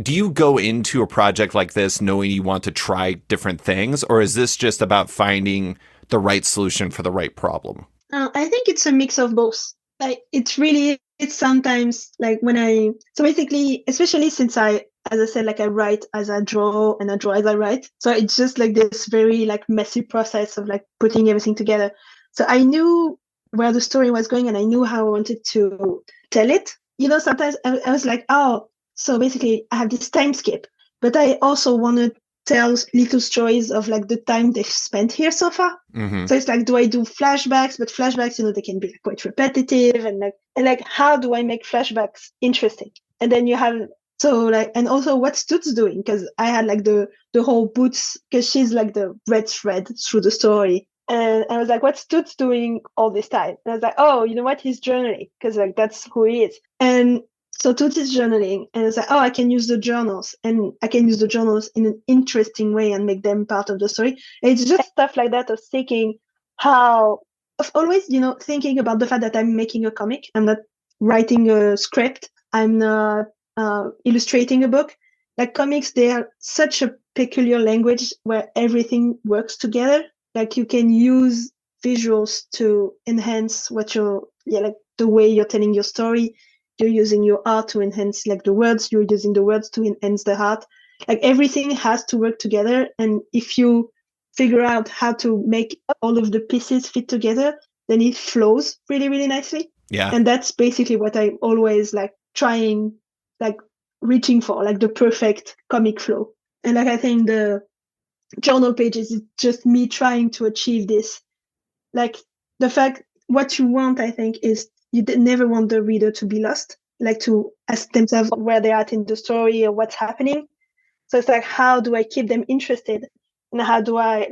Do you go into a project like this knowing you want to try different things, or is this just about finding the right solution for the right problem? I think it's a mix of both. Like it's sometimes like so basically, especially since as I said, like I write as I draw and I draw as I write. So it's just like this very like messy process of like putting everything together. So I knew where the story was going and I knew how I wanted to tell it. Sometimes I was like, oh, so basically I have this time skip, but I also want to tell little stories of like the time they've spent here so far. So it's like, do I do flashbacks? But flashbacks, they can be like quite repetitive and how do I make flashbacks interesting? And then you have and also what's Toots doing? Because I had like the whole Boots, because she's like the red thread through the story. And I was like, what's Toots doing all this time? And I was like, oh, you know what? He's journaling, because like that's who he is. And so Toots is journaling, and it's like, oh, I can use the journals, and I can use the journals in an interesting way and make them part of the story. And it's just stuff like that of thinking of always, thinking about the fact that I'm making a comic. I'm not writing a script. I'm not illustrating a book. Like comics, they are such a peculiar language where everything works together. Like you can use visuals to enhance like the way you're telling your story. You're using your art to enhance like the words. You're using the words to enhance the art. Like everything has to work together. And if you figure out how to make all of the pieces fit together, then it flows really, really nicely. Yeah. And that's basically what I'm always like trying, like reaching for, like the perfect comic flow. And like I think the journal pages is just me trying to achieve this. Like the fact, what you want, I think, is you never want the reader to be lost, like to ask themselves where they're at in the story or what's happening. So it's like, how do I keep them interested? And how do I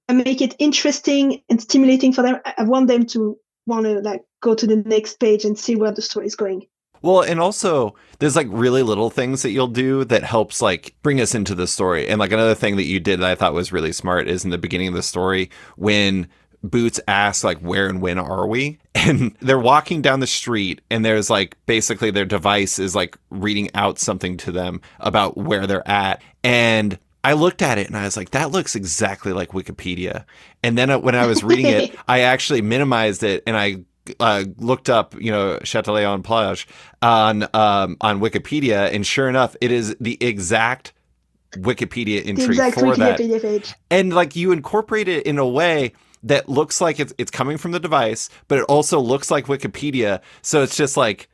make it interesting and stimulating for them? I want them to want to like go to the next page and see where the story is going. Well, and also there's like really little things that you'll do that helps like bring us into the story. And like another thing that you did that I thought was really smart is in the beginning of the story when Boots asks like, where and when are we? And they're walking down the street and there's like basically their device is like reading out something to them about where they're at. And I looked at it and I was like, that looks exactly like Wikipedia. And then when I was reading it, I actually minimized it and I looked up, Châtelet en Plage on Wikipedia, and sure enough, it is the exact Wikipedia entry for that. Page. And like you incorporate it in a way that looks like it's coming from the device, but it also looks like Wikipedia. So it's just like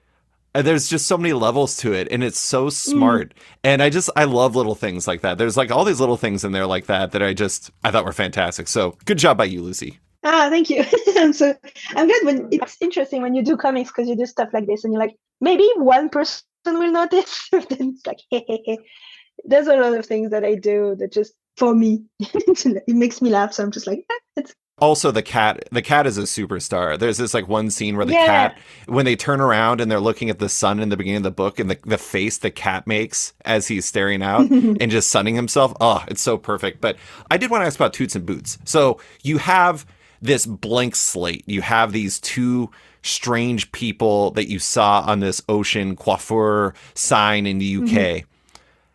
there's just so many levels to it, and it's so smart. And I love little things like that. There's like all these little things in there like that I thought were fantastic. So good job by you, Lucie. Thank you. I'm glad when it's interesting when you do comics, because you do stuff like this and you like maybe one person will notice. Then it's like, hey. There's a lot of things that I do that just, for me, it makes me laugh. So I'm just like, it's Also, the cat is a superstar. There's this like one scene where the yeah. cat, when they turn around and they're looking at the sun in the beginning of the book, and the face the cat makes as he's staring out and just sunning himself. Oh, it's so perfect. But I did want to ask about Toots and Boots. So you have this blank slate. You have these two strange people that you saw on this ocean coiffure sign in the UK.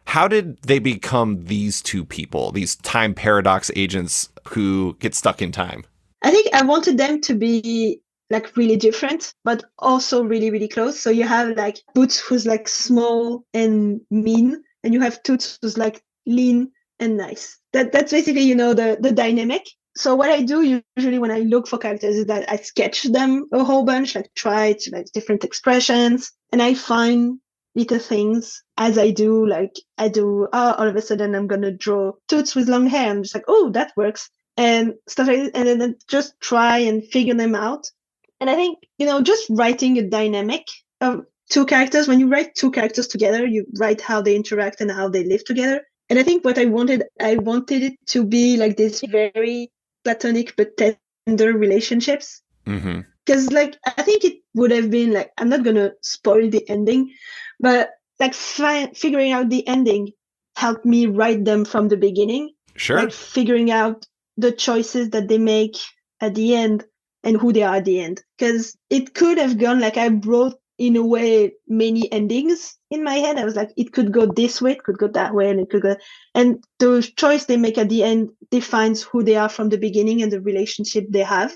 How did they become these two people, these time paradox agents who get stuck in time? I think I wanted them to be like really different, but also really, really close. So you have like Boots, who's like small and mean, and you have Toots, who's like lean and nice. That's basically, the dynamic. So what I do usually when I look for characters is that I sketch them a whole bunch, like traits, like different expressions, and I find little things as I do. Like I do, all of a sudden I'm gonna draw Toots with long hair. I'm just like, oh, that works, and stuff like that. And then just try and figure them out. And I think, just writing a dynamic of two characters, when you write two characters together, you write how they interact and how they live together. And I think what I wanted it to be like this very platonic but tender relationships. Mm-hmm. Because like I think it would have been like, I'm not gonna spoil the ending, but like figuring out the ending helped me write them from the beginning. Sure. Like figuring out the choices that they make at the end and who they are at the end. Because it could have gone like, I wrote in a way many endings in my head. I was like, it could go this way, it could go that way, and it could go. And the choice they make at the end defines who they are from the beginning and the relationship they have.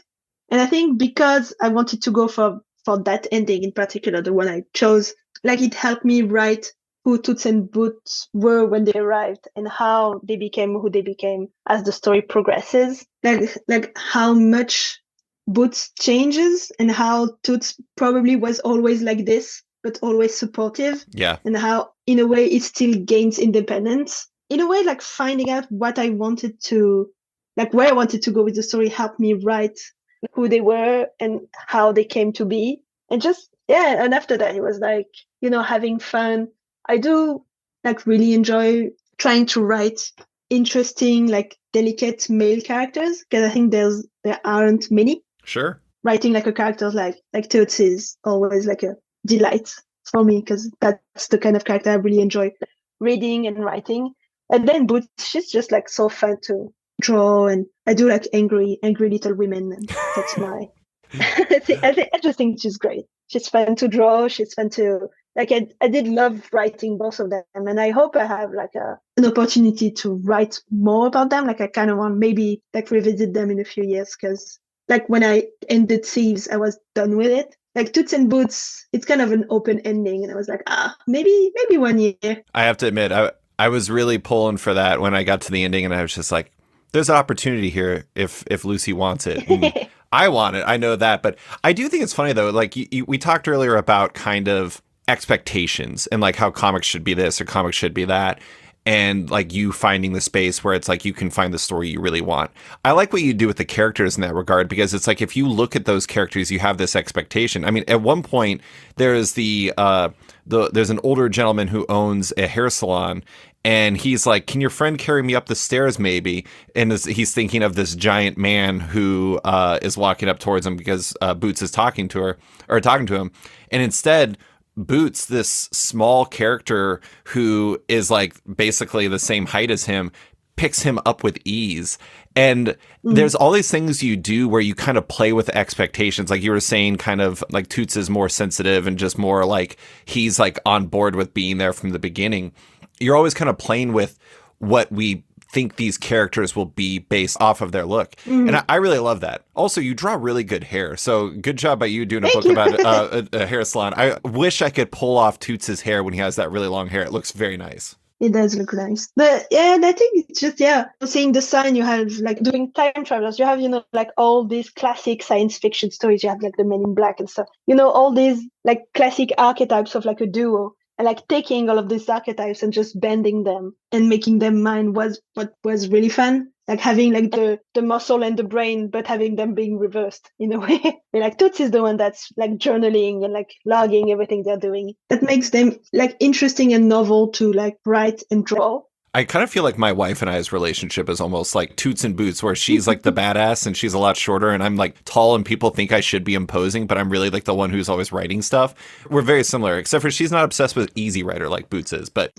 And I think because I wanted to go for that ending in particular, the one I chose, like it helped me write who Toots and Boots were when they arrived and how they became who they became as the story progresses. Like how much Boots changes and how Toots probably was always like this, but always supportive. Yeah. And how, in a way, it still gains independence. In a way, like finding out what I wanted to, like where I wanted to go with the story helped me write who they were and how they came to be. And just, yeah. And after that, it was like, having fun. I do like really enjoy trying to write interesting, like delicate male characters, because I think there aren't many. Sure. Writing like a character like Toots is always like a delight for me, because that's the kind of character I really enjoy reading and writing. And then Boots, she's just like so fun to draw, and I do like angry little women, and that's my I just think she's great. She's fun to draw. She's fun to like. I did love writing both of them, and I hope I have like an opportunity to write more about them. Like I kind of want maybe like revisit them in a few years, because like when I ended Thieves, I was done with it. Like Toots and Boots, it's kind of an open ending, and I was like, maybe 1 year. I have to admit, I was really pulling for that when I got to the ending, and I was just like, there's an opportunity here if Lucie wants it. And I want it. I know that. But I do think it's funny, though. Like we talked earlier about kind of expectations and like how comics should be this or comics should be that. And like you finding the space where it's like you can find the story you really want. I like what you do with the characters in that regard, because it's like if you look at those characters, you have this expectation. I mean, at one point there's there's an older gentleman who owns a hair salon, and he's like, "Can your friend carry me up the stairs, maybe?" And he's thinking of this giant man who is walking up towards him because Boots is talking to him, and instead, Boots, this small character who is like basically the same height as him, picks him up with ease. And there's all these things you do where you kind of play with expectations. Like you were saying, kind of like Toots is more sensitive and just more like he's like on board with being there from the beginning. You're always kind of playing with what we think these characters will be based off of their look. And I really love that. Also, you draw really good hair. So good job by you doing a book about a hair salon. I wish I could pull off Toots' hair when he has that really long hair. It looks very nice. It does look nice. But yeah, and I think it's just, seeing the sign, you have like doing time travelers, you have, like all these classic science fiction stories. You have like the Men in Black and stuff, all these like classic archetypes of like a duo. And like taking all of these archetypes and just bending them and making them mine was what was really fun. like having like the muscle and the brain, but having them being reversed in a way. Like Toots is the one that's like journaling and like logging everything they're doing. That makes them like interesting and novel to like write and draw. I kind of feel like my wife and I's relationship is almost like Toots and Boots, where she's like the badass and she's a lot shorter, and I'm like tall and people think I should be imposing, but I'm really like the one who's always writing stuff. We're very similar, except for she's not obsessed with easy writer like Boots is. But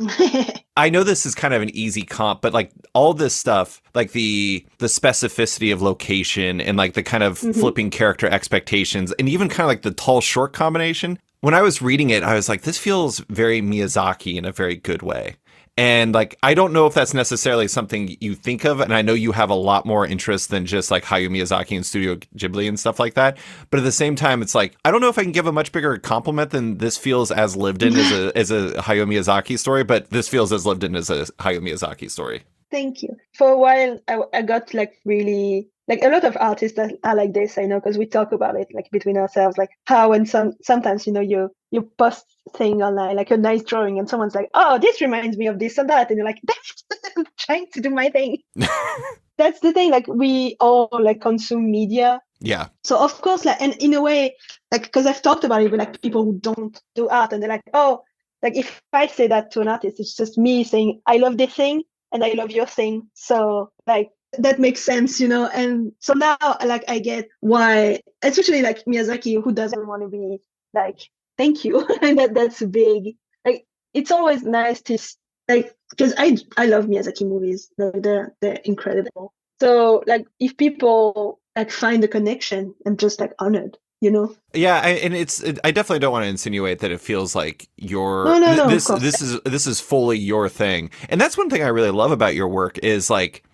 I know this is kind of an easy comp, but like all this stuff, like the specificity of location and like the kind of flipping character expectations, and even kind of like the tall short combination. When I was reading it, I was like, this feels very Miyazaki in a very good way. And like, I don't know if that's necessarily something you think of. And I know you have a lot more interest than just like Hayao Miyazaki and Studio Ghibli and stuff like that. But at the same time, it's like, I don't know if I can give a much bigger compliment than this feels as lived in as a Hayao Miyazaki story, but this feels as lived in as a Hayao Miyazaki story. Thank you. For a while, I got like really like a lot of artists that are like this, I know, because we talk about it like between ourselves, like how and sometimes, you know, you post thing online, like a nice drawing, and someone's like, oh, this reminds me of this and that. And you're like, I'm trying to do my thing. That's the thing. Like we all like consume media. Yeah. So of course, like, and in a way, like, because I've talked about it with like people who don't do art, and they're like, oh, like if I say that to an artist, it's just me saying, I love this thing and I love your thing. So like, that makes sense, you know. And so now like I get why, especially like Miyazaki, who doesn't want to be like, thank you. And that's big. Like it's always nice to like, because I love Miyazaki movies. Like, they're incredible. So like if people like find a connection, I'm just like honored, you know. Yeah, I definitely don't want to insinuate that it feels like your no, this is fully your thing. And that's one thing I really love about your work is like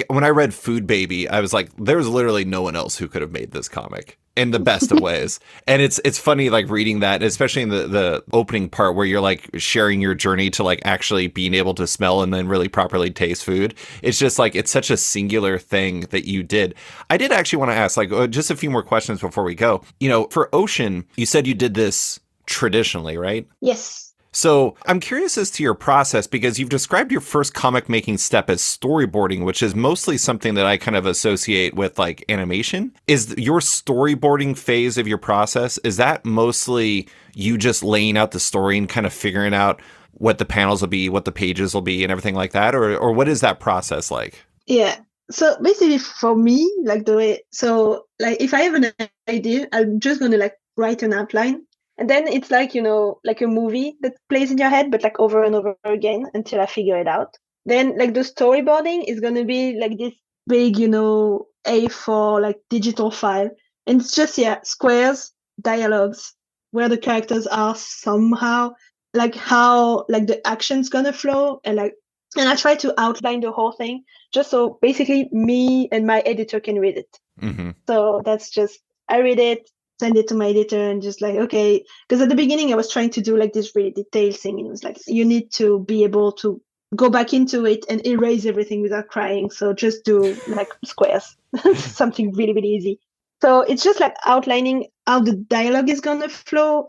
when I read Food Baby, I was like, there's literally no one else who could have made this comic in the best of ways. And it's funny like reading that, especially in the opening part where you're like sharing your journey to like actually being able to smell and then really properly taste food. It's just like, it's such a singular thing that you did. I did actually want to ask like just a few more questions before we go. You know, for Ocean, you said you did this traditionally, right? Yes. So I'm curious as to your process, because you've described your first comic making step as storyboarding, which is mostly something that I kind of associate with like animation. Is your storyboarding phase of your process, is that mostly you just laying out the story and kind of figuring out what the panels will be, what the pages will be and everything like that? Or what is that process like? Yeah. So basically for me, like the way, so like if I have an idea, I'm just going to like write an outline. And then it's like, you know, like a movie that plays in your head, but like over and over again until I figure it out. Then like the storyboarding is going to be like this big, you know, A4 like digital file. And it's just, yeah, squares, dialogues, where the characters are somehow, like how like the action's going to flow. And I try to outline the whole thing just so basically me and my editor can read it. Mm-hmm. So that's just, I read it, send it to my editor, and just like, okay, because at the beginning I was trying to do like this really detailed thing, and it was like, you need to be able to go back into it and erase everything without crying, so just do like squares. Something really, really easy. So it's just like outlining how the dialogue is gonna flow,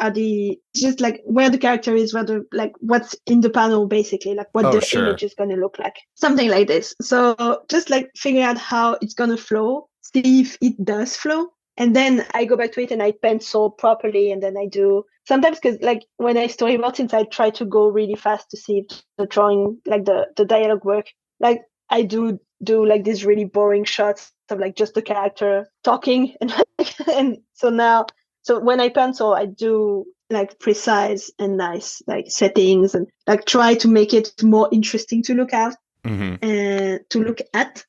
just like where the character is, where the like what's in the panel, basically, like what image is gonna look like, something like this. So just like figure out how it's gonna flow, see if it does flow. And then I go back to it and I pencil properly. And then I do sometimes, because like when I storyboard, since I try to go really fast to see if the drawing, like the dialogue work, like I do like these really boring shots of like just the character talking. And so when I pencil, I do like precise and nice like settings and like try to make it more interesting to look at and to look at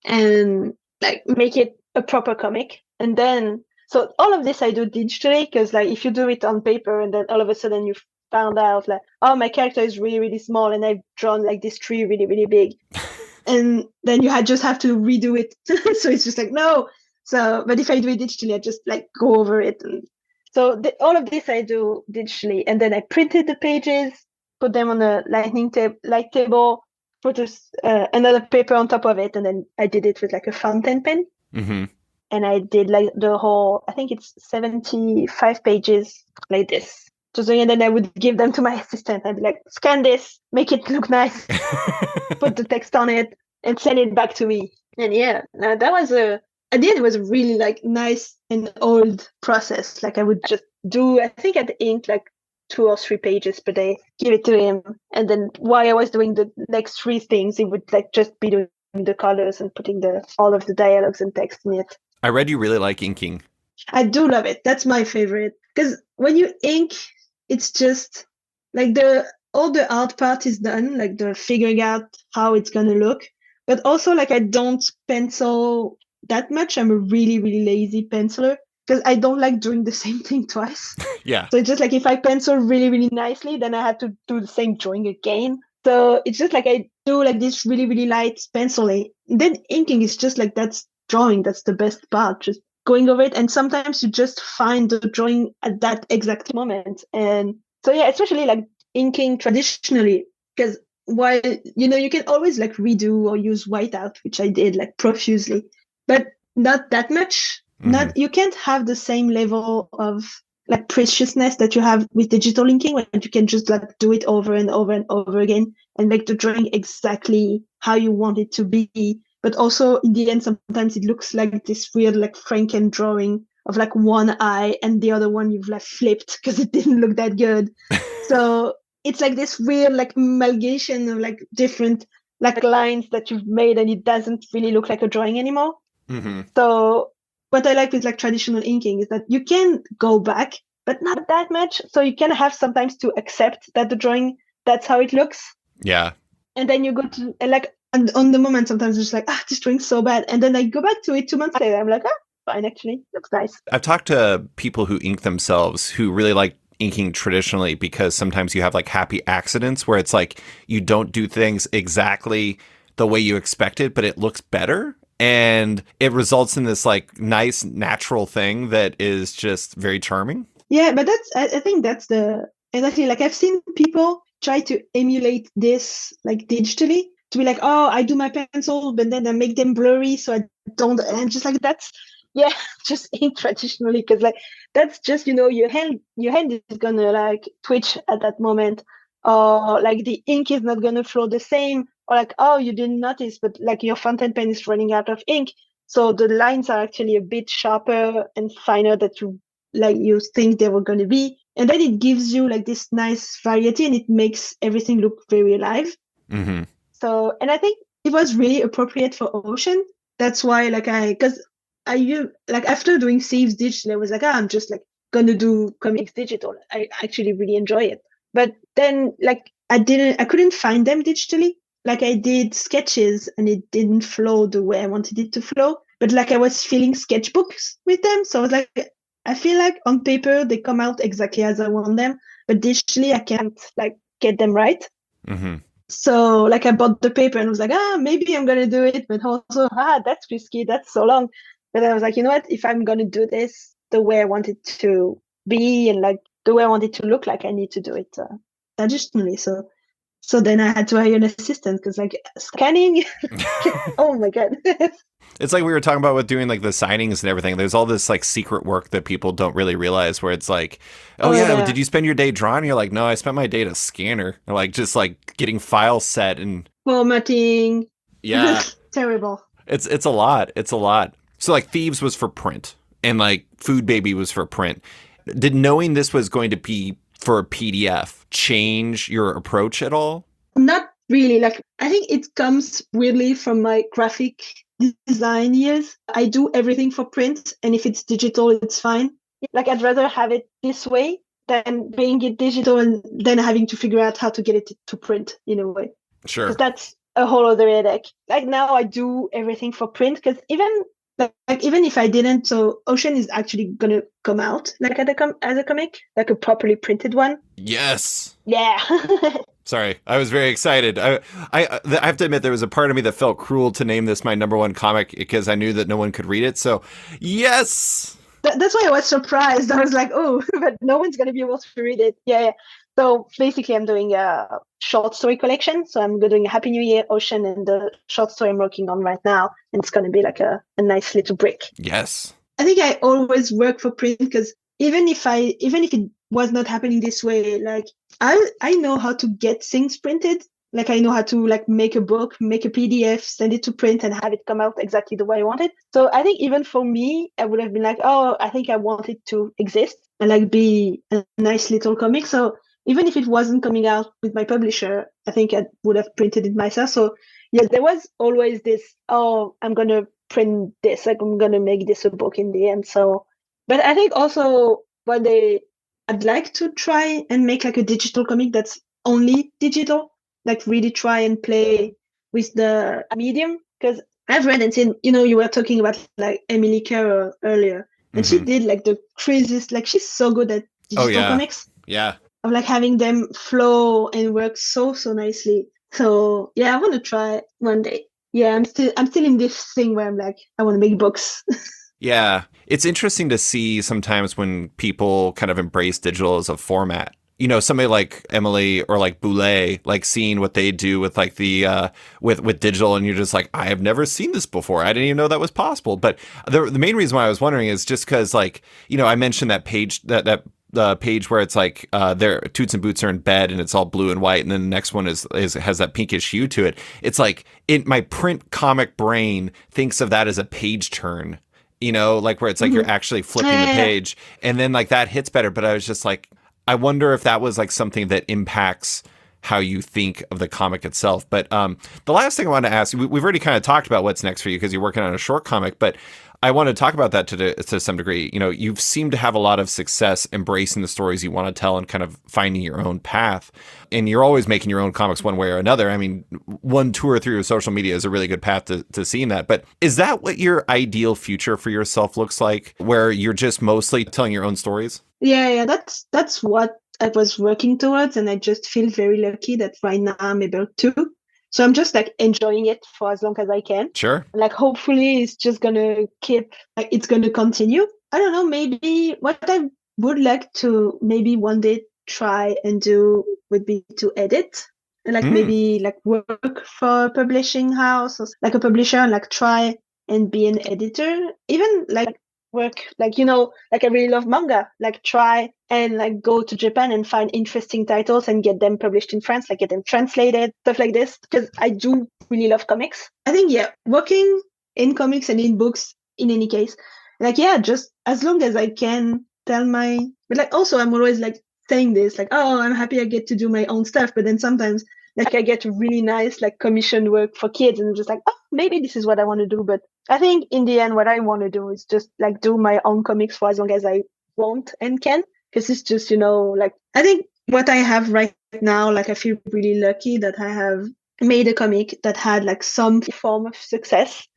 and like make it a proper comic. And then, so all of this I do digitally, because like if you do it on paper and then all of a sudden you found out like, oh, my character is really, really small and I've drawn like this tree really, really big. And then you just have to redo it. So it's just like, no. So, but if I do it digitally, I just like go over it. And so all of this I do digitally. And then I printed the pages, put them on a light table, put another paper on top of it. And then I did it with like a fountain pen. Mm-hmm. And I did like the whole, I think it's 75 pages like this. And then I would give them to my assistant. I'd be like, scan this, make it look nice, put the text on it, and send it back to me. And yeah, that was at the end, it was a really like nice and old process. Like I would just do, I think I'd ink like 2 or 3 pages per day, give it to him. And then while I was doing the next 3 things, he would like just be doing the colors and putting all of the dialogues and text in it. I read you really like inking. I do love it. That's my favorite. Because when you ink, it's just like all the art part is done, like the figuring out how it's gonna look. But also like I don't pencil that much. I'm a really, really lazy penciler because I don't like doing the same thing twice. Yeah. So it's just like if I pencil really, really nicely, then I have to do the same drawing again. So it's just like I do like this really, really light penciling. Then inking is just like that's drawing. That's the best part. Just going over it. And sometimes you just find the drawing at that exact moment. And so yeah, especially like inking traditionally, because while you can always like redo or use whiteout, which I did like profusely, but not that much. Not you can't have the same level of like preciousness that you have with digital inking when you can just like do it over and over and over again and make the drawing exactly how you want it to be. But also in the end, sometimes it looks like this weird like Franken drawing of like one eye and the other one you've like flipped because it didn't look that good. So it's like this weird like amalgamation of like different like lines that you've made and it doesn't really look like a drawing anymore. Mm-hmm. So what I like with like traditional inking is that you can go back, but not that much. So you can have sometimes to accept that the drawing, that's how it looks. Yeah. And then you go to like and on the moment sometimes it's like, this drawing's so bad. And then I go back to it 2 months later. I'm like, fine, actually, looks nice. I've talked to people who ink themselves who really like inking traditionally because sometimes you have like happy accidents where it's like you don't do things exactly the way you expected, but it looks better. And it results in this like nice natural thing that is just very charming. Yeah, but I think that's the exactly like I've seen people try to emulate this like digitally to be like, oh, I do my pencil, but then I make them blurry so I don't and just like that's yeah, just ink traditionally because like that's just your hand is gonna like twitch at that moment or like the ink is not gonna flow the same or like oh you didn't notice but like your fountain pen is running out of ink so the lines are actually a bit sharper and finer that you think they were going to be and then it gives you like this nice variety and it makes everything look very alive. Mm-hmm. So and I think it was really appropriate for Ocean. That's why because I like after doing Thieves digital I was like I'm just like gonna do comics digital. I actually really enjoy it but then like I couldn't find them digitally. Like I did sketches and it didn't flow the way I wanted it to flow but like I was feeling sketchbooks with them so I was like I feel like on paper they come out exactly as I want them, but digitally I can't like get them right. Mm-hmm. So like I bought the paper and was like, maybe I'm gonna do it, but also, that's risky, that's so long. But I was like, you know what? If I'm gonna do this the way I want it to be and like the way I want it to look like, I need to do it digitally. So then I had to hire an assistant because like scanning, oh my god. It's like we were talking about with doing like the signings and everything. There's all this like secret work that people don't really realize where it's like, oh yeah, did you spend your day drawing? And you're like, no, I spent my day at a scanner. Or like just like getting files set and formatting. Yeah. Terrible. It's a lot. It's a lot. So like Thieves was for print and like Food Baby was for print. Did knowing this was going to be for a PDF change your approach at all? Not really. Like I think it comes weirdly from my graphic design years. I do everything for print and if it's digital it's fine. Like I'd rather have it this way than being it digital and then having to figure out how to get it to print in a way. Sure. Because that's a whole other headache. Like now I do everything for print because even if I didn't, so Ocean is actually gonna come out like as a comic, like a properly printed one. Yes. Yeah. Sorry, I was very excited. I have to admit there was a part of me that felt cruel to name this my number one comic because I knew that no one could read it. So, yes. That's why I was surprised. I was like, oh, but no one's going to be able to read it. Yeah. So basically, I'm doing a short story collection. So I'm doing a Happy New Year, Ocean, and the short story I'm working on right now. And it's going to be like a nice little brick. Yes. I think I always work for print because even if it was not happening this way, like I know how to get things printed. Like I know how to like make a book, make a PDF, send it to print and have it come out exactly the way I wanted. So I think even for me, I would have been like, oh, I think I want it to exist and like be a nice little comic. So even if it wasn't coming out with my publisher, I think I would have printed it myself. So yeah, there was always this, oh, I'm going to print this, like I'm going to make this a book in the end. So, but I think also I'd like to try and make like a digital comic that's only digital, like really try and play with the medium. Because I've read and seen, you were talking about like Emily Carroll earlier, and she did like the craziest, like she's so good at digital comics. Yeah. Of like having them flow and work so nicely. So yeah, I want to try one day. Yeah, I'm still in this thing where I'm like, I want to make books. Yeah. It's interesting to see sometimes when people kind of embrace digital as a format. Somebody like Emily or like Boulay, like seeing what they do with like the with digital, and you're just like, I have never seen this before. I didn't even know that was possible. But the main reason why I was wondering is just because, like, I mentioned that page that the page where it's like their Toots and Boots are in bed and it's all blue and white, and then the next one has that pinkish hue to it. It's like my print comic brain thinks of that as a page turn. Like where it's like you're actually flipping the page, and then like that hits better. But I was just like, I wonder if that was like something that impacts how you think of the comic itself. But the last thing I want to ask, we've already kind of talked about what's next for you because you're working on a short comic, but I want to talk about that to some degree. You've seemed to have a lot of success embracing the stories you want to tell and kind of finding your own path. And you're always making your own comics one way or another. I mean, one tour through your social media is a really good path to seeing that. But is that what your ideal future for yourself looks like, where you're just mostly telling your own stories? Yeah, that's what I was working towards. And I just feel very lucky that right now I'm able to. So I'm just like enjoying it for as long as I can. Sure. Like hopefully it's just gonna it's gonna continue. I don't know, maybe what I would like to maybe one day try and do would be to edit and like maybe like work for a publishing house or like a publisher and like try and be an editor. Even like work like like I really love manga, like try and like go to Japan and find interesting titles and get them published in France, like get them translated, stuff like this, because I do really love comics. I think working in comics and in books in any case, like just as long as I can tell but like also I'm always like saying this like, oh, I'm happy I get to do my own stuff, but then sometimes like I get really nice like commission work for kids and I'm just like, oh, maybe this is what I want to do. But I think in the end what I want to do is just like do my own comics for as long as I want and can, because it's just like I think what I have right now, like I feel really lucky that I have made a comic that had like some form of success,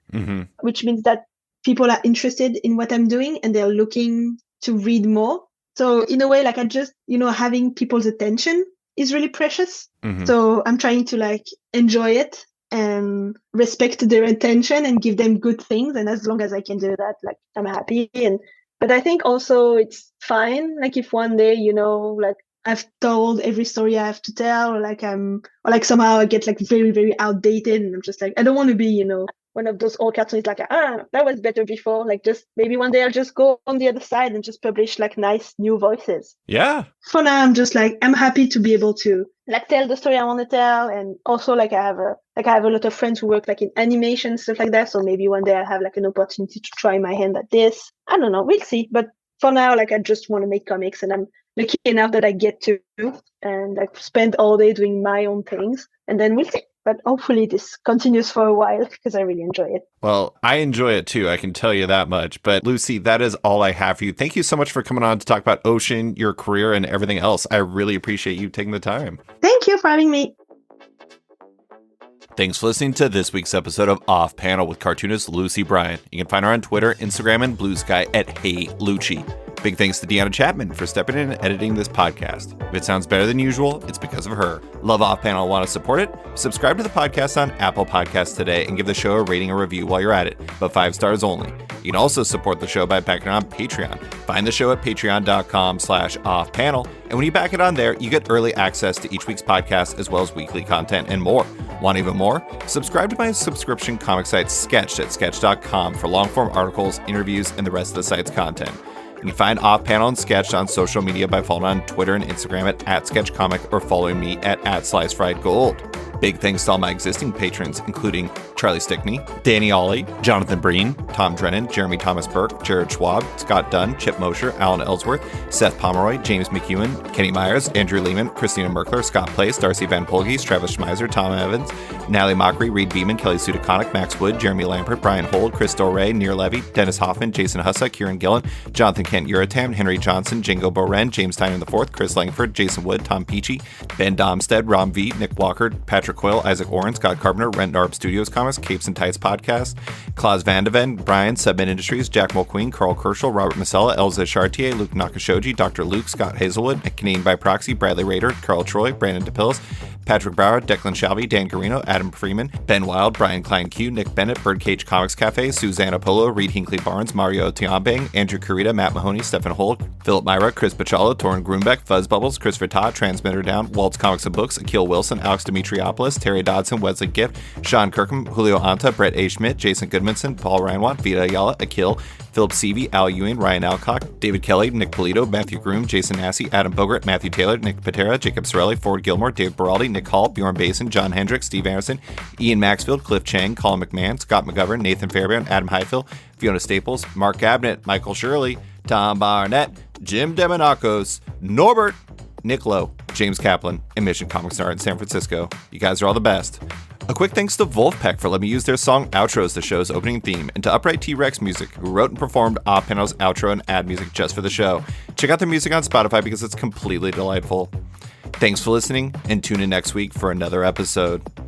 which means that people are interested in what I'm doing and they're looking to read more. So in a way, like I just having people's attention is really precious. So I'm trying to like enjoy it and respect their attention and give them good things. And as long as I can do that, like I'm happy. But I think also it's fine. Like if one day, like I've told every story I have to tell, or like somehow I get like very, very outdated and I'm just like, I don't want to be, one of those old cartoonists like, that was better before. Like just maybe one day I'll just go on the other side and just publish like nice new voices. Yeah. For now, I'm just like, I'm happy to be able to like tell the story I want to tell. And also like I have a lot of friends who work like in animation, stuff like that. So maybe one day I'll have like an opportunity to try my hand at this. I don't know. We'll see. But for now, like I just want to make comics and I'm lucky enough that I get to and like spend all day doing my own things. And then we'll see. But hopefully this continues for a while because I really enjoy it. Well, I enjoy it too. I can tell you that much. But Lucie, that is all I have for you. Thank you so much for coming on to talk about Ocean, your career, and everything else. I really appreciate you taking the time. Thank you for having me. Thanks for listening to this week's episode of Off Panel with cartoonist Lucie Bryon. You can find her on Twitter, Instagram, and Blue Sky at HeyLucie. Big thanks to Deanna Chapman for stepping in and editing this podcast. If it sounds better than usual, it's because of her. Love Off Panel, want to support it? Subscribe to the podcast on Apple Podcasts today and give the show a rating or review while you're at it, but 5 stars only. You can also support the show by backing it on Patreon. Find the show at patreon.com/offpanel, and when you back it on there, you get early access to each week's podcast as well as weekly content and more. Want even more? Subscribe to my subscription comic site Sketched at sketch.com for long-form articles, interviews, and the rest of the site's content. You can find Off Panel and Sketched on social media by following on Twitter and Instagram at SketchComic or following me at SliceFriedGold. Big thanks to all my existing patrons, including Charlie Stickney, Danny Ollie, Jonathan Breen, Tom Drennan, Jeremy Thomas Burke, Jared Schwab, Scott Dunn, Chip Mosher, Alan Ellsworth, Seth Pomeroy, James McEwen, Kenny Myers, Andrew Lehman, Christina Merkler, Scott Place, Darcy Van Polges, Travis Schmeiser, Tom Evans, Natalie Mockery, Reed Beeman, Kelly Sudaconic, Max Wood, Jeremy Lampert, Brian Holt, Chris Doré, Near Levy, Dennis Hoffman, Jason Hussa, Kieran Gillen, Jonathan Kent Uratam, Henry Johnson, Jingo Boren, James Tynan IV, Chris Langford, Jason Wood, Tom Peachy, Ben Domstead, Rom V, Nick Walker, Patrick Coyle, Isaac Oren, Scott Carpenter, Rent Narb Studios Comics, Capes and Tights Podcast, Klaus Vandeven, Brian, Submit Industries, Jack Mulqueen, Carl Kerschel, Robert Masella, Elza Chartier, Luke Nakashoji, Dr. Luke, Scott Hazelwood, Canadian by Proxy, Bradley Rader, Carl Troy, Brandon DePills, Patrick Brower, Declan Shalvey, Dan Garino, Adam Freeman, Ben Wild, Brian Klein Q, Nick Bennett, Birdcage Comics Cafe, Susanna Polo, Reed Hinkley Barnes, Mario Tiambang, Andrew Carita, Matt Mahoney, Stephen Holt, Philip Myra, Chris Pachalo, Torrin Grunbeck, Fuzz Bubbles, Christopher Todd, Transmitter Down, Waltz Comics and Books, Akil Wilson, Alex Dimitriopoulos, Terry Dodson, Wesley Gift, Sean Kirkham, Julio Anta, Brett A. Schmidt, Jason Goodmanson, Paul Ranwat, Vita Ayala, Akil, Philip Seavey, Al Ewing, Ryan Alcock, David Kelly, Nick Polito, Matthew Groom, Jason Massey, Adam Bogart, Matthew Taylor, Nick Patera, Jacob Sorelli, Ford Gilmore, Dave Baraldi, Nick Hall, Bjorn Basin, John Hendricks, Steve Anderson, Ian Maxfield, Cliff Chang, Colin McMahon, Scott McGovern, Nathan Fairbairn, Adam Highfill, Fiona Staples, Mark Abnett, Michael Shirley, Tom Barnett, Jim Demonakos, Norbert, Nick Lowe, James Kaplan, and Mission Comic Star in San Francisco. You guys are all the best. A quick thanks to Wolfpack for letting me use their song Outro as the show's opening theme, and to Upright T-Rex Music, who wrote and performed Panel's outro and ad music just for the show. Check out their music on Spotify because it's completely delightful. Thanks for listening, and tune in next week for another episode.